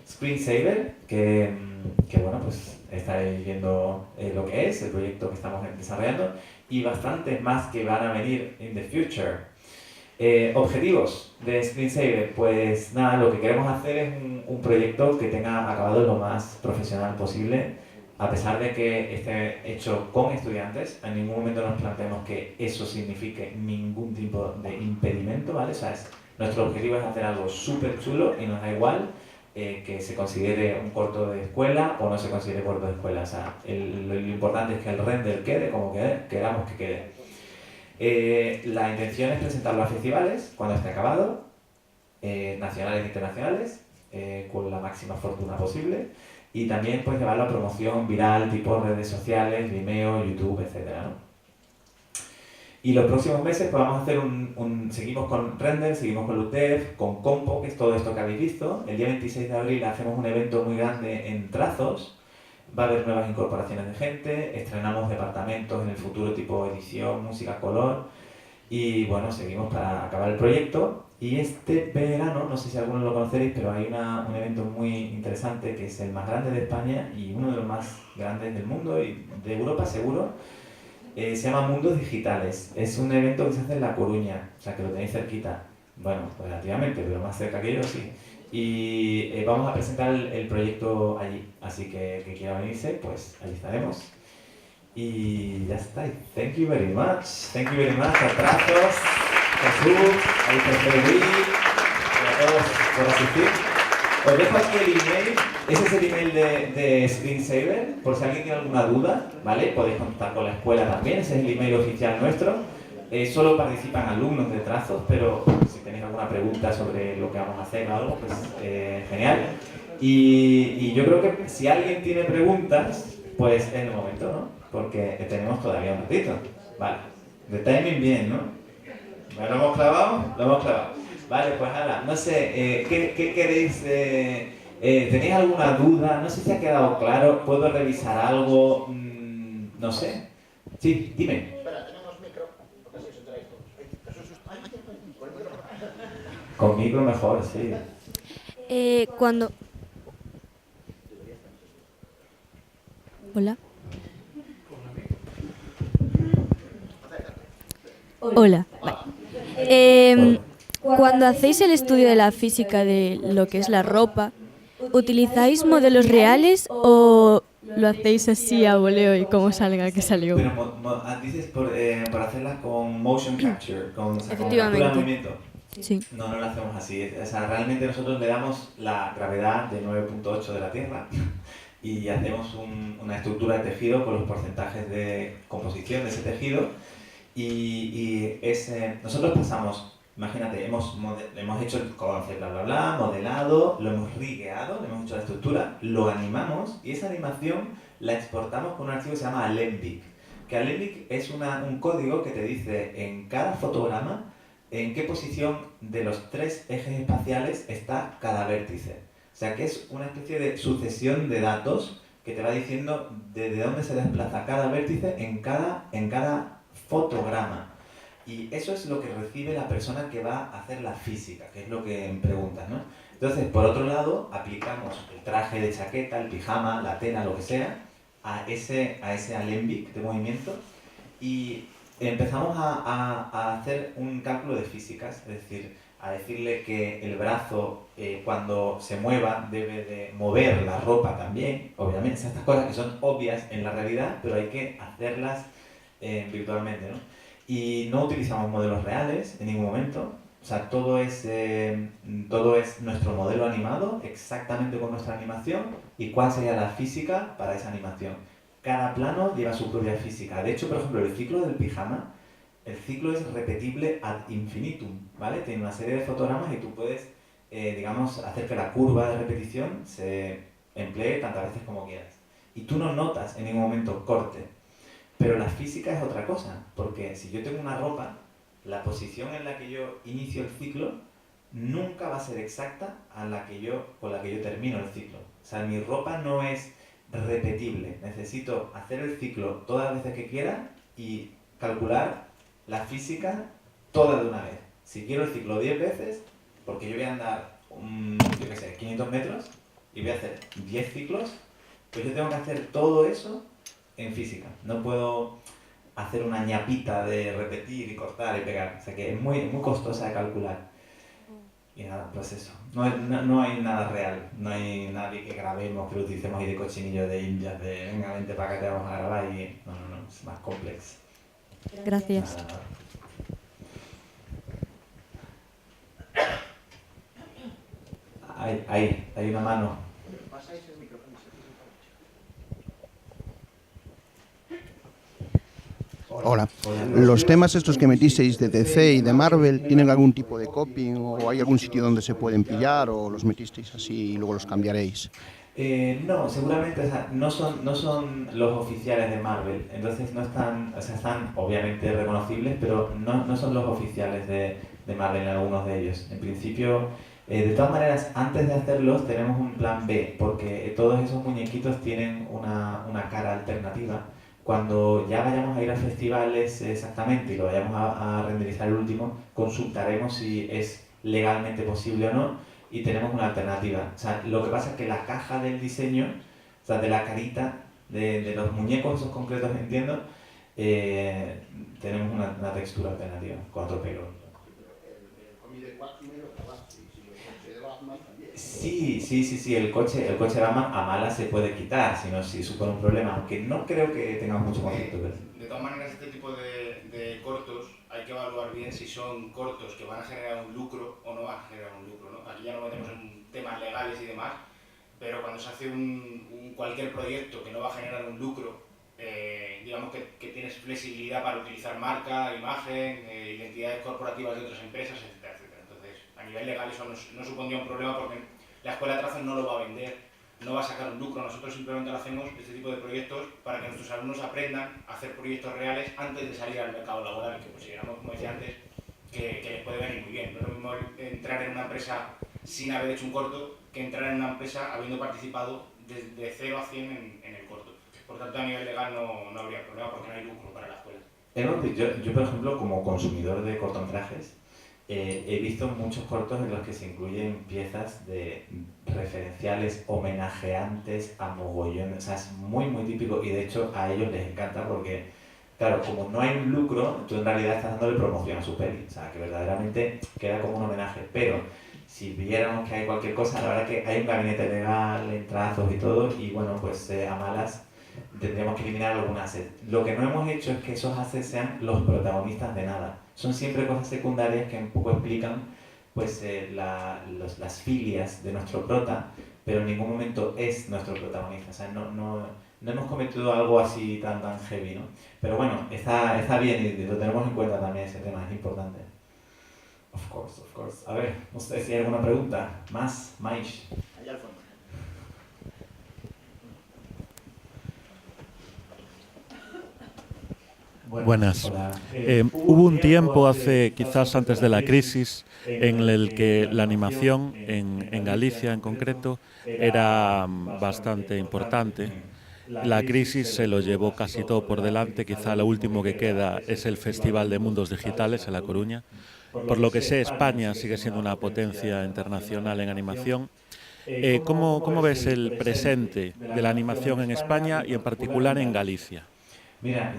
Screensaver, que bueno, pues estáis viendo lo que es, el proyecto que estamos desarrollando, y bastantes más que van a venir in the future. Objetivos de Screensaver, pues nada, lo que queremos hacer es un proyecto que tenga acabado lo más profesional posible, a pesar de que esté hecho con estudiantes. En ningún momento nos planteamos que eso signifique ningún tipo de impedimento, ¿vale? O sea, nuestro objetivo es hacer algo súper chulo y nos da igual que se considere un corto de escuela o no se considere corto de escuela. O sea, lo importante es que el render quede como queramos que quede. La intención es presentarlo a festivales cuando esté acabado, nacionales e internacionales, con la máxima fortuna posible, y también pues llevarlo a promoción viral tipo redes sociales, Vimeo, YouTube, etc., ¿no? Y los próximos meses pues vamos a hacer seguimos con Render, seguimos con LUTDEV, con Compo, que es todo esto que habéis visto. El día 26 de abril hacemos un evento muy grande en Trazos. Va a haber nuevas incorporaciones de gente, estrenamos departamentos en el futuro tipo edición, música, color y bueno, seguimos para acabar el proyecto. Y este verano, no sé si algunos lo conoceréis, pero hay un evento muy interesante que es el más grande de España y uno de los más grandes del mundo y de Europa seguro. Se llama Mundos Digitales. Es un evento que se hace en La Coruña, o sea que lo tenéis cerquita. Bueno, relativamente, pero más cerca que yo sí. Y vamos a presentar el proyecto allí, así que quiera venirse, pues allí estaremos. Y ya está. Thank you very much. Thank you very much a Trazos, Jesús, a IPFBI y a todos por asistir. Os dejo aquí el email. Ese es el email de Screensaver, por si alguien tiene alguna duda, ¿vale? Podéis contactar con la escuela también, ese es el email oficial nuestro. Solo participan alumnos de Trazos, pero si tenéis alguna pregunta sobre lo que vamos a hacer o algo, pues genial. Y yo creo que si alguien tiene preguntas, pues es el momento, ¿no? Porque tenemos todavía un ratito. Vale, de timing bien, ¿no? ¿Lo hemos clavado? Lo hemos clavado. Vale, pues ahora, no sé, ¿qué queréis? ¿Tenéis alguna duda? No sé si ha quedado claro. ¿Puedo revisar algo? No sé. Sí, dime. Con micro mejor, sí. Cuando... Hola. Hola. Vale. Cuando hacéis el estudio de la física de lo que es la ropa, ¿utilizáis modelos reales o lo hacéis así a voleo y cómo salga que salió? Pero dices por hacerlas con motion capture, con captura Efectivamente. de movimiento. Sí. No lo hacemos así. O sea, realmente nosotros le damos la gravedad de 9.8 de la Tierra y hacemos una estructura de tejido con los porcentajes de composición de ese tejido nosotros pasamos, imagínate, hemos hecho el concept, bla, bla, bla, modelado, lo hemos rigueado, le hemos hecho la estructura, lo animamos y esa animación la exportamos con un archivo que se llama Alembic. Que Alembic es un código que te dice en cada fotograma en qué posición de los 3 ejes espaciales está cada vértice. O sea que es una especie de sucesión de datos que te va diciendo desde dónde se desplaza cada vértice en cada fotograma. Y eso es lo que recibe la persona que va a hacer la física, que es lo que preguntas, ¿no? Entonces, por otro lado, aplicamos el traje de chaqueta, el pijama, la tela, lo que sea, a ese alembic de movimiento y empezamos a hacer un cálculo de físicas, es decir, a decirle que el brazo cuando se mueva debe de mover la ropa también, obviamente, estas cosas que son obvias en la realidad, pero hay que hacerlas virtualmente, ¿no? Y no utilizamos modelos reales en ningún momento, o sea, todo es nuestro modelo animado, exactamente con nuestra animación, y cuál sería la física para esa animación. Cada plano lleva su propia física. De hecho, por ejemplo, el ciclo del pijama, el ciclo es repetible ad infinitum, ¿vale? Tiene una serie de fotogramas y tú puedes, digamos, hacer que la curva de repetición se emplee tantas veces como quieras. Y tú no notas en ningún momento corte. Pero la física es otra cosa, porque si yo tengo una ropa, la posición en la que yo inicio el ciclo nunca va a ser exacta con la que yo termino el ciclo. O sea, mi ropa no es repetible. Necesito hacer el ciclo todas las veces que quiera y calcular la física toda de una vez. Si quiero el ciclo 10 veces, porque yo voy a andar, 500 metros y voy a hacer 10 ciclos, pues yo tengo que hacer todo eso en física. No puedo hacer una ñapita de repetir y cortar y pegar. O sea que es muy costosa de calcular. Y nada, pues eso. No hay nada real. No hay nadie que grabemos, que lo utilicemos ahí de cochinillo de indias, de venga, vente para acá, te vamos a grabar y... No, es más complejo. Gracias. Nada. Hay una mano. Hola. ¿Los temas estos que metisteis de DC y de Marvel tienen algún tipo de copying o hay algún sitio donde se pueden pillar o los metisteis así y luego los cambiaréis? No, seguramente, o sea, no son los oficiales de Marvel, entonces no están, o sea, están obviamente reconocibles, pero no son los oficiales de Marvel en algunos de ellos. En principio, de todas maneras, antes de hacerlos tenemos un plan B, porque todos esos muñequitos tienen una cara alternativa. Cuando ya vayamos a ir a festivales exactamente y lo vayamos a renderizar el último, consultaremos si es legalmente posible o no y tenemos una alternativa. O sea, lo que pasa es que la caja del diseño, o sea, de la carita de los muñecos esos concretos, entiendo, tenemos una textura alternativa, 4 pelos. Sí, el coche de Batman a malas se puede quitar, si supone un problema, aunque no creo que tengamos mucho conflicto. De todas maneras, este tipo de cortos hay que evaluar bien si son cortos que van a generar un lucro o no van a generar un lucro, ¿no? Aquí ya no metemos en temas legales y demás, pero cuando se hace cualquier proyecto que no va a generar un lucro, digamos que tienes flexibilidad para utilizar marca, imagen, identidades corporativas de otras empresas, etcétera, etcétera. Entonces, a nivel legal eso no supondría un problema porque la escuela de trazo no lo va a vender, no va a sacar un lucro. Nosotros simplemente lo hacemos, este tipo de proyectos, para que nuestros alumnos aprendan a hacer proyectos reales antes de salir al mercado laboral, que consideramos, como decía antes, que les puede venir muy bien. No es lo mismo entrar en una empresa sin haber hecho un corto que entrar en una empresa habiendo participado de 0 a 100 en el corto. Por tanto, a nivel legal no habría problema porque no hay lucro para la escuela. Yo, por ejemplo, como consumidor de cortometrajes, he visto muchos cortos en los que se incluyen piezas de referenciales homenajeantes a mogollón. O sea, es muy típico y de hecho a ellos les encanta porque, claro, como no hay un lucro, tú en realidad estás dándole promoción a su peli. O sea, que verdaderamente queda como un homenaje. Pero si viéramos que hay cualquier cosa, la verdad que hay un gabinete legal, en trazos y todo, y bueno, pues a malas tendríamos que eliminar algún asset. Lo que no hemos hecho es que esos assets sean los protagonistas de nada. Son siempre cosas secundarias que un poco explican pues, las filias de nuestro prota, pero en ningún momento es nuestro protagonista. O sea, no hemos cometido algo así tan heavy, ¿no? Pero bueno, está bien y lo tenemos en cuenta también, ese tema es importante. Of course, of course. A ver, no sé si hay alguna pregunta. Más, Maish. Allá al fondo. Buenas. Hubo un tiempo, quizás antes de la crisis, en el que la animación, en Galicia en concreto, era bastante importante. La crisis se lo llevó casi todo por delante. Quizá lo último que queda es el Festival de Mundos Digitales en La Coruña. Por lo que sé, España sigue siendo una potencia internacional en animación. ¿Cómo ves el presente de la animación en España y en particular en Galicia? Mira,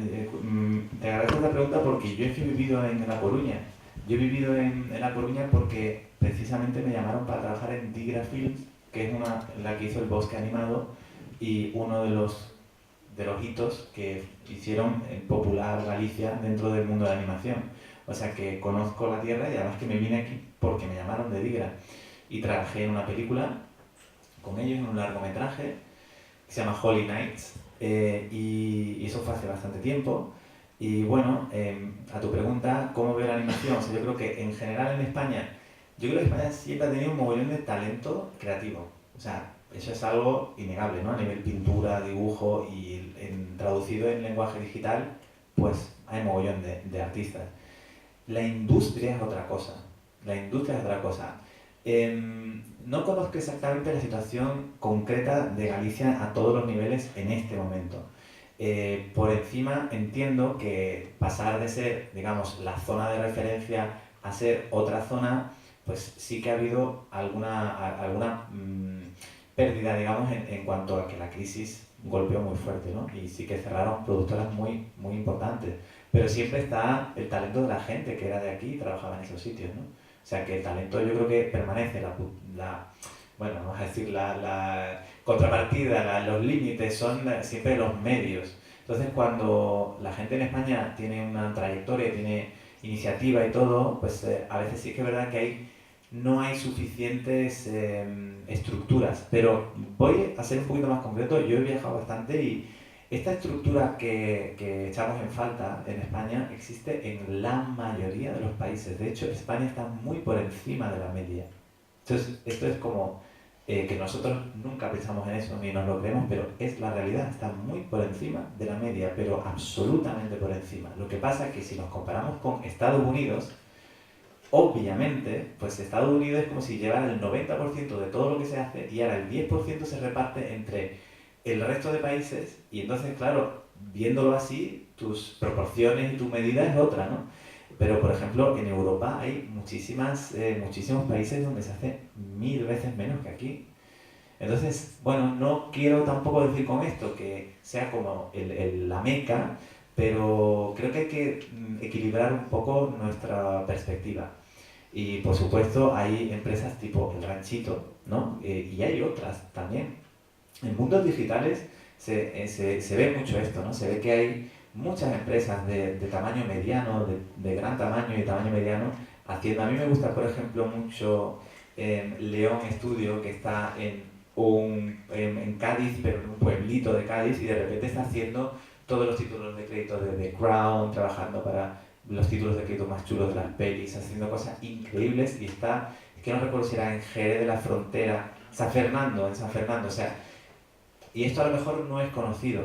te agradezco esta pregunta porque yo he vivido en La Coruña. Yo he vivido en La Coruña porque precisamente me llamaron para trabajar en Digra Films, que es la que hizo El Bosque Animado, y uno de los hitos que hicieron popular Galicia dentro del mundo de la animación. O sea que conozco la tierra y además que me vine aquí porque me llamaron de Digra. Y trabajé en una película con ellos, en un largometraje que se llama Holy Nights. Y eso fue hace bastante tiempo. Y bueno, a tu pregunta, ¿cómo veo la animación? O sea, yo creo que en general en España, España siempre ha tenido un mogollón de talento creativo. O sea, eso es algo innegable, ¿no? A nivel pintura, dibujo y traducido en lenguaje digital, pues hay mogollón de artistas. La industria es otra cosa. No conozco exactamente la situación concreta de Galicia a todos los niveles en este momento. Por encima entiendo que pasar de ser, digamos, la zona de referencia a ser otra zona, pues sí que ha habido alguna pérdida, digamos, en cuanto a que la crisis golpeó muy fuerte, ¿no? Y sí que cerraron productoras muy, muy importantes. Pero siempre está el talento de la gente que era de aquí y trabajaba en esos sitios, ¿no? O sea que el talento yo creo que permanece, bueno, vamos a decir, la contrapartida, los límites son siempre los medios. Entonces cuando la gente en España tiene una trayectoria, tiene iniciativa y todo, pues a veces sí que es verdad que no hay suficientes estructuras. Pero voy a ser un poquito más concreto, yo he viajado bastante y esta estructura que echamos en falta en España existe en la mayoría de los países. De hecho, España está muy por encima de la media. Entonces, esto es como que nosotros nunca pensamos en eso ni nos lo creemos, pero es la realidad. Está muy por encima de la media, pero absolutamente por encima. Lo que pasa es que si nos comparamos con Estados Unidos, obviamente, pues Estados Unidos es como si llevara el 90% de todo lo que se hace y ahora el 10% se reparte entre el resto de países y entonces, claro, viéndolo así, tus proporciones y tu medida es otra, ¿no? Pero, por ejemplo, en Europa hay muchísimos países donde se hace 1000 veces menos que aquí. Entonces, bueno, no quiero tampoco decir con esto que sea como la meca, pero creo que hay que equilibrar un poco nuestra perspectiva. Y, por supuesto, hay empresas tipo El Ranchito, ¿no? Y hay otras también. En mundos digitales se ve mucho esto, ¿no? Se ve que hay muchas empresas de tamaño mediano, de gran tamaño y tamaño mediano, haciendo. A mí me gusta, por ejemplo, mucho León Studio, que está en Cádiz, pero en un pueblito de Cádiz, y de repente está haciendo todos los títulos de crédito de The Crown, trabajando para los títulos de crédito más chulos de las pelis, haciendo cosas increíbles, y está, es que no recuerdo si era en Jerez de la Frontera, en San Fernando, o sea, y esto a lo mejor no es conocido.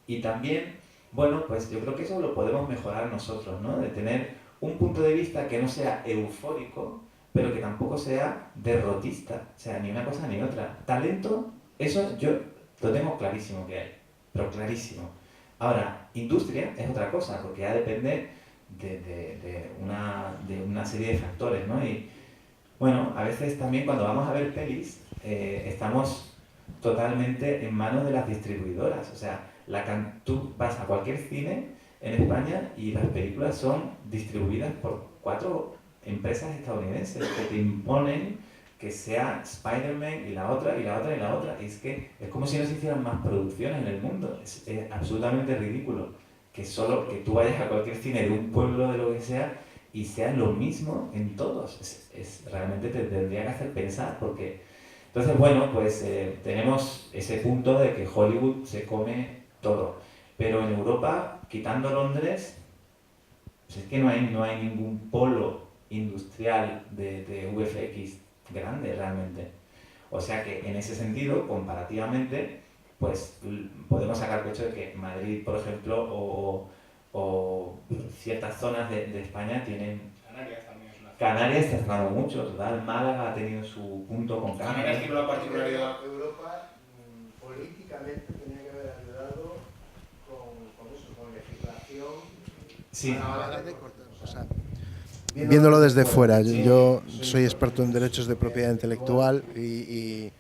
Y también, bueno, pues yo creo que eso lo podemos mejorar nosotros, ¿no? De tener un punto de vista que no sea eufórico, pero que tampoco sea derrotista, o sea, ni una cosa ni otra. Talento, eso yo lo tengo clarísimo que hay, pero clarísimo. Ahora, industria es otra cosa, porque ya depende de una serie de factores, ¿no? Y bueno, a veces también cuando vamos a ver pelis, estamos totalmente en manos de las distribuidoras. O sea, tú vas a cualquier cine en España y las películas son distribuidas por 4 empresas estadounidenses que te imponen que sea Spider-Man y la otra, y la otra, y la otra. Y es que es como si no se hicieran más producciones en el mundo. Es absolutamente ridículo que solo que tú vayas a cualquier cine de un pueblo, de lo que sea, y sea lo mismo en todos. Realmente te tendría que hacer pensar, porque Entonces, bueno, pues tenemos ese punto de que Hollywood se come todo. Pero en Europa, quitando Londres, pues es que no hay ningún polo industrial de VFX grande realmente. O sea que en ese sentido, comparativamente, pues podemos sacar pecho de que Madrid, por ejemplo, o ciertas zonas de España tienen... Canarias está sonando mucho, total. Málaga ha tenido su punto con Canarias. Canarias tiene la particularidad... Europa políticamente tenía que haber ayudado con legislación. Sí. O sea, viéndolo desde fuera, yo soy experto en derechos de propiedad intelectual y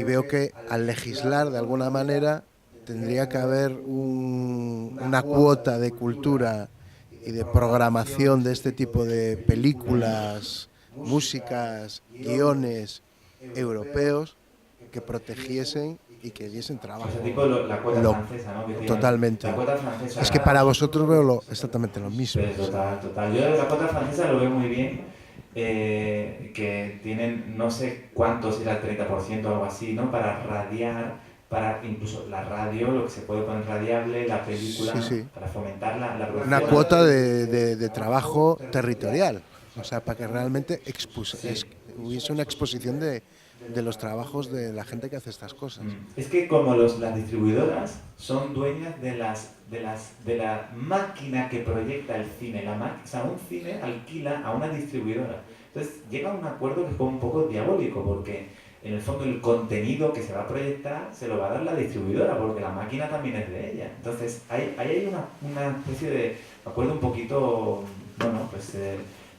veo que al legislar de alguna manera tendría que haber una cuota de cultura y de programación de este tipo de películas, músicas, guiones europeos que protegiesen y que diesen trabajo. Ese tipo la cuota francesa, ¿no? Totalmente. La cuota francesa, es que para vosotros veo exactamente lo mismo. Total. Yo de la cuota francesa lo veo muy bien, que tienen no sé cuánto, si era el 30% o algo así, ¿no? Para radiar, para incluso la radio, lo que se puede poner radiable, la película, Sí. para fomentar la producción. Una cuota de trabajo territorial, o sea, para que realmente hubiese una exposición de los trabajos de la gente que hace estas cosas. Es que como las distribuidoras son dueñas de la máquina que proyecta el cine, o sea, un cine alquila a una distribuidora. Entonces llega a un acuerdo que es como un poco diabólico, porque en el fondo el contenido que se va a proyectar se lo va a dar la distribuidora, porque la máquina también es de ella. Entonces ahí hay una especie de acuerdo un poquito, bueno, pues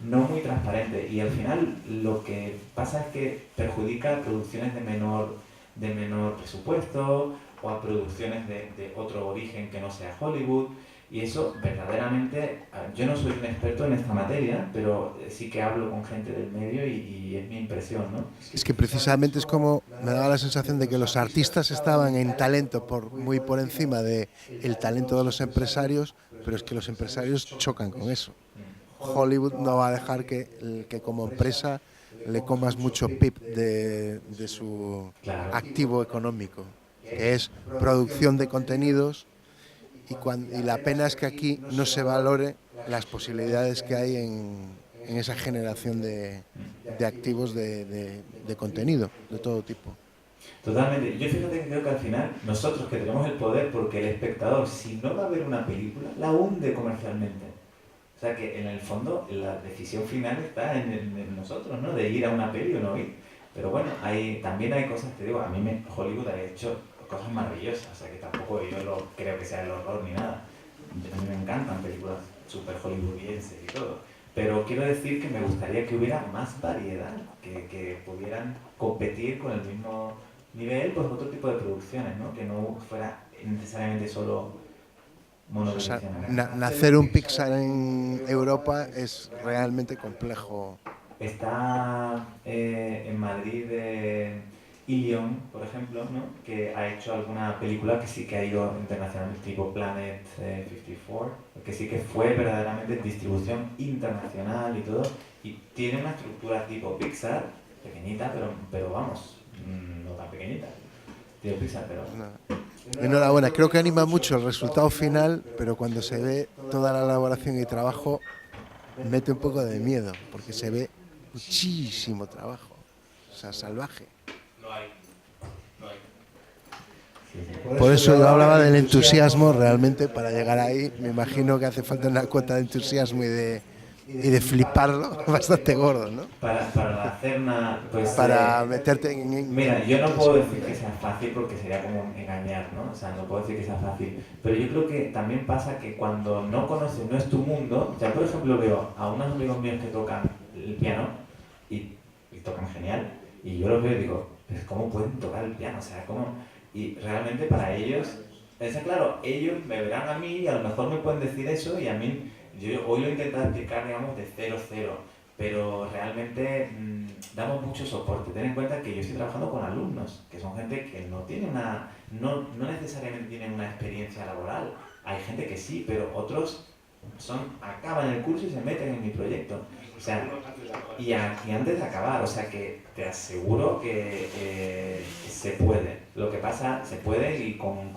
no muy transparente, y al final lo que pasa es que perjudica a producciones de menor presupuesto o a producciones de otro origen que no sea Hollywood, y eso verdaderamente, yo no soy un experto en esta materia, pero sí que hablo con gente del medio y es mi impresión, ¿no? Es que precisamente es como, me daba la sensación de que los artistas estaban en talento muy por encima del talento de los empresarios, pero es que los empresarios chocan con eso. Hollywood no va a dejar que como empresa le comas mucho PIB de su activo económico, que es producción de contenidos, y la pena es que aquí no se valore las posibilidades que hay en esa generación de activos de contenido de todo tipo. Totalmente. Yo fíjate que creo que al final nosotros que tenemos el poder, porque el espectador, si no va a ver una película, la hunde comercialmente. O sea que en el fondo la decisión final está en nosotros, ¿no? De ir a una peli o no ir. Pero bueno, también hay cosas, te digo, a mí Hollywood ha hecho cosas maravillosas, o sea que tampoco yo creo que sea el horror ni nada. A mí me encantan películas súper hollywoodienses y todo. Pero quiero decir que me gustaría que hubiera más variedad, que pudieran competir con el mismo nivel, pues otro tipo de producciones, ¿no? Que no fuera necesariamente solo monodimensional. O sea, nacer un Pixar en Europa es realmente complejo. Está en Madrid Ilion, por ejemplo, ¿no? Que ha hecho alguna película que sí que ha ido internacional, tipo Planet 54, que sí que fue verdaderamente distribución internacional y todo, y tiene una estructura tipo Pixar, pequeñita, pero vamos, no tan pequeñita, tipo Pixar, pero... Enhorabuena, creo que anima mucho el resultado final, pero cuando se ve toda la elaboración y trabajo, mete un poco de miedo, porque se ve muchísimo trabajo, o sea, salvaje. Por eso yo hablaba del entusiasmo, realmente para llegar ahí me imagino que hace falta una cuota de entusiasmo y de fliparlo bastante gordo, ¿no? Para hacer una... Pues, para meterte en... Mira, yo no puedo decir que sea fácil porque sería como engañar, ¿no? O sea, no puedo decir que sea fácil. Pero yo creo que también pasa que cuando no conoces, no es tu mundo... O sea, por ejemplo, veo a unos amigos míos que tocan el piano y tocan genial. Y yo los veo y digo, pues ¿cómo pueden tocar el piano? O sea, ¿cómo...? Y realmente para ellos, claro, ellos me verán a mí y a lo mejor me pueden decir eso, y a mí, yo hoy lo he intentado explicar, digamos, de 0-0, pero realmente damos mucho soporte. Ten en cuenta que yo estoy trabajando con alumnos, que son gente que no tiene no necesariamente tienen una experiencia laboral. Hay gente que sí, pero otros acaban el curso y se meten en mi proyecto. O sea, y antes de acabar, o sea que te aseguro que se puede. Lo que pasa, se puede y con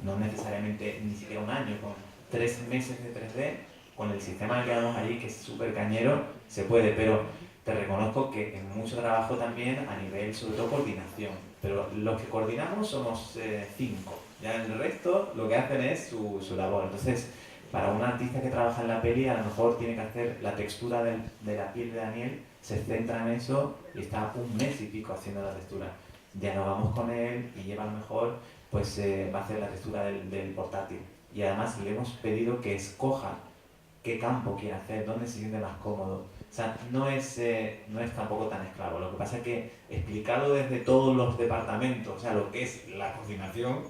no necesariamente ni siquiera un año, con 3 meses de 3D, con el sistema que damos allí, que es súper cañero, se puede, pero te reconozco que es mucho trabajo también a nivel, sobre todo, coordinación. Pero los que coordinamos somos 5. Ya el resto lo que hacen es su labor. Entonces, para un artista que trabaja en la peli, a lo mejor tiene que hacer la textura de la piel de Daniel, se centra en eso y está un mes y pico haciendo la textura. Ya nos vamos con él y lleva a lo mejor, pues va a hacer la textura del portátil. Y además le hemos pedido que escoja qué campo quiere hacer, dónde se siente más cómodo. O sea, no es tampoco tan esclavo. Lo que pasa es que explicado desde todos los departamentos, o sea, lo que es la coordinación,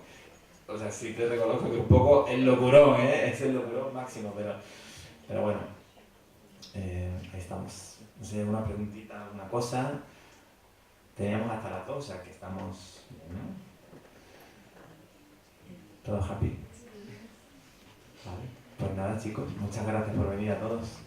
o sea, sí te reconozco que un poco el locurón, es el locurón máximo, pero bueno, ahí estamos. No sé, una preguntita, alguna cosa. Teníamos hasta las 2, o sea que estamos, ¿no? ¿Todo happy? Vale. Pues nada, chicos, muchas gracias por venir a todos.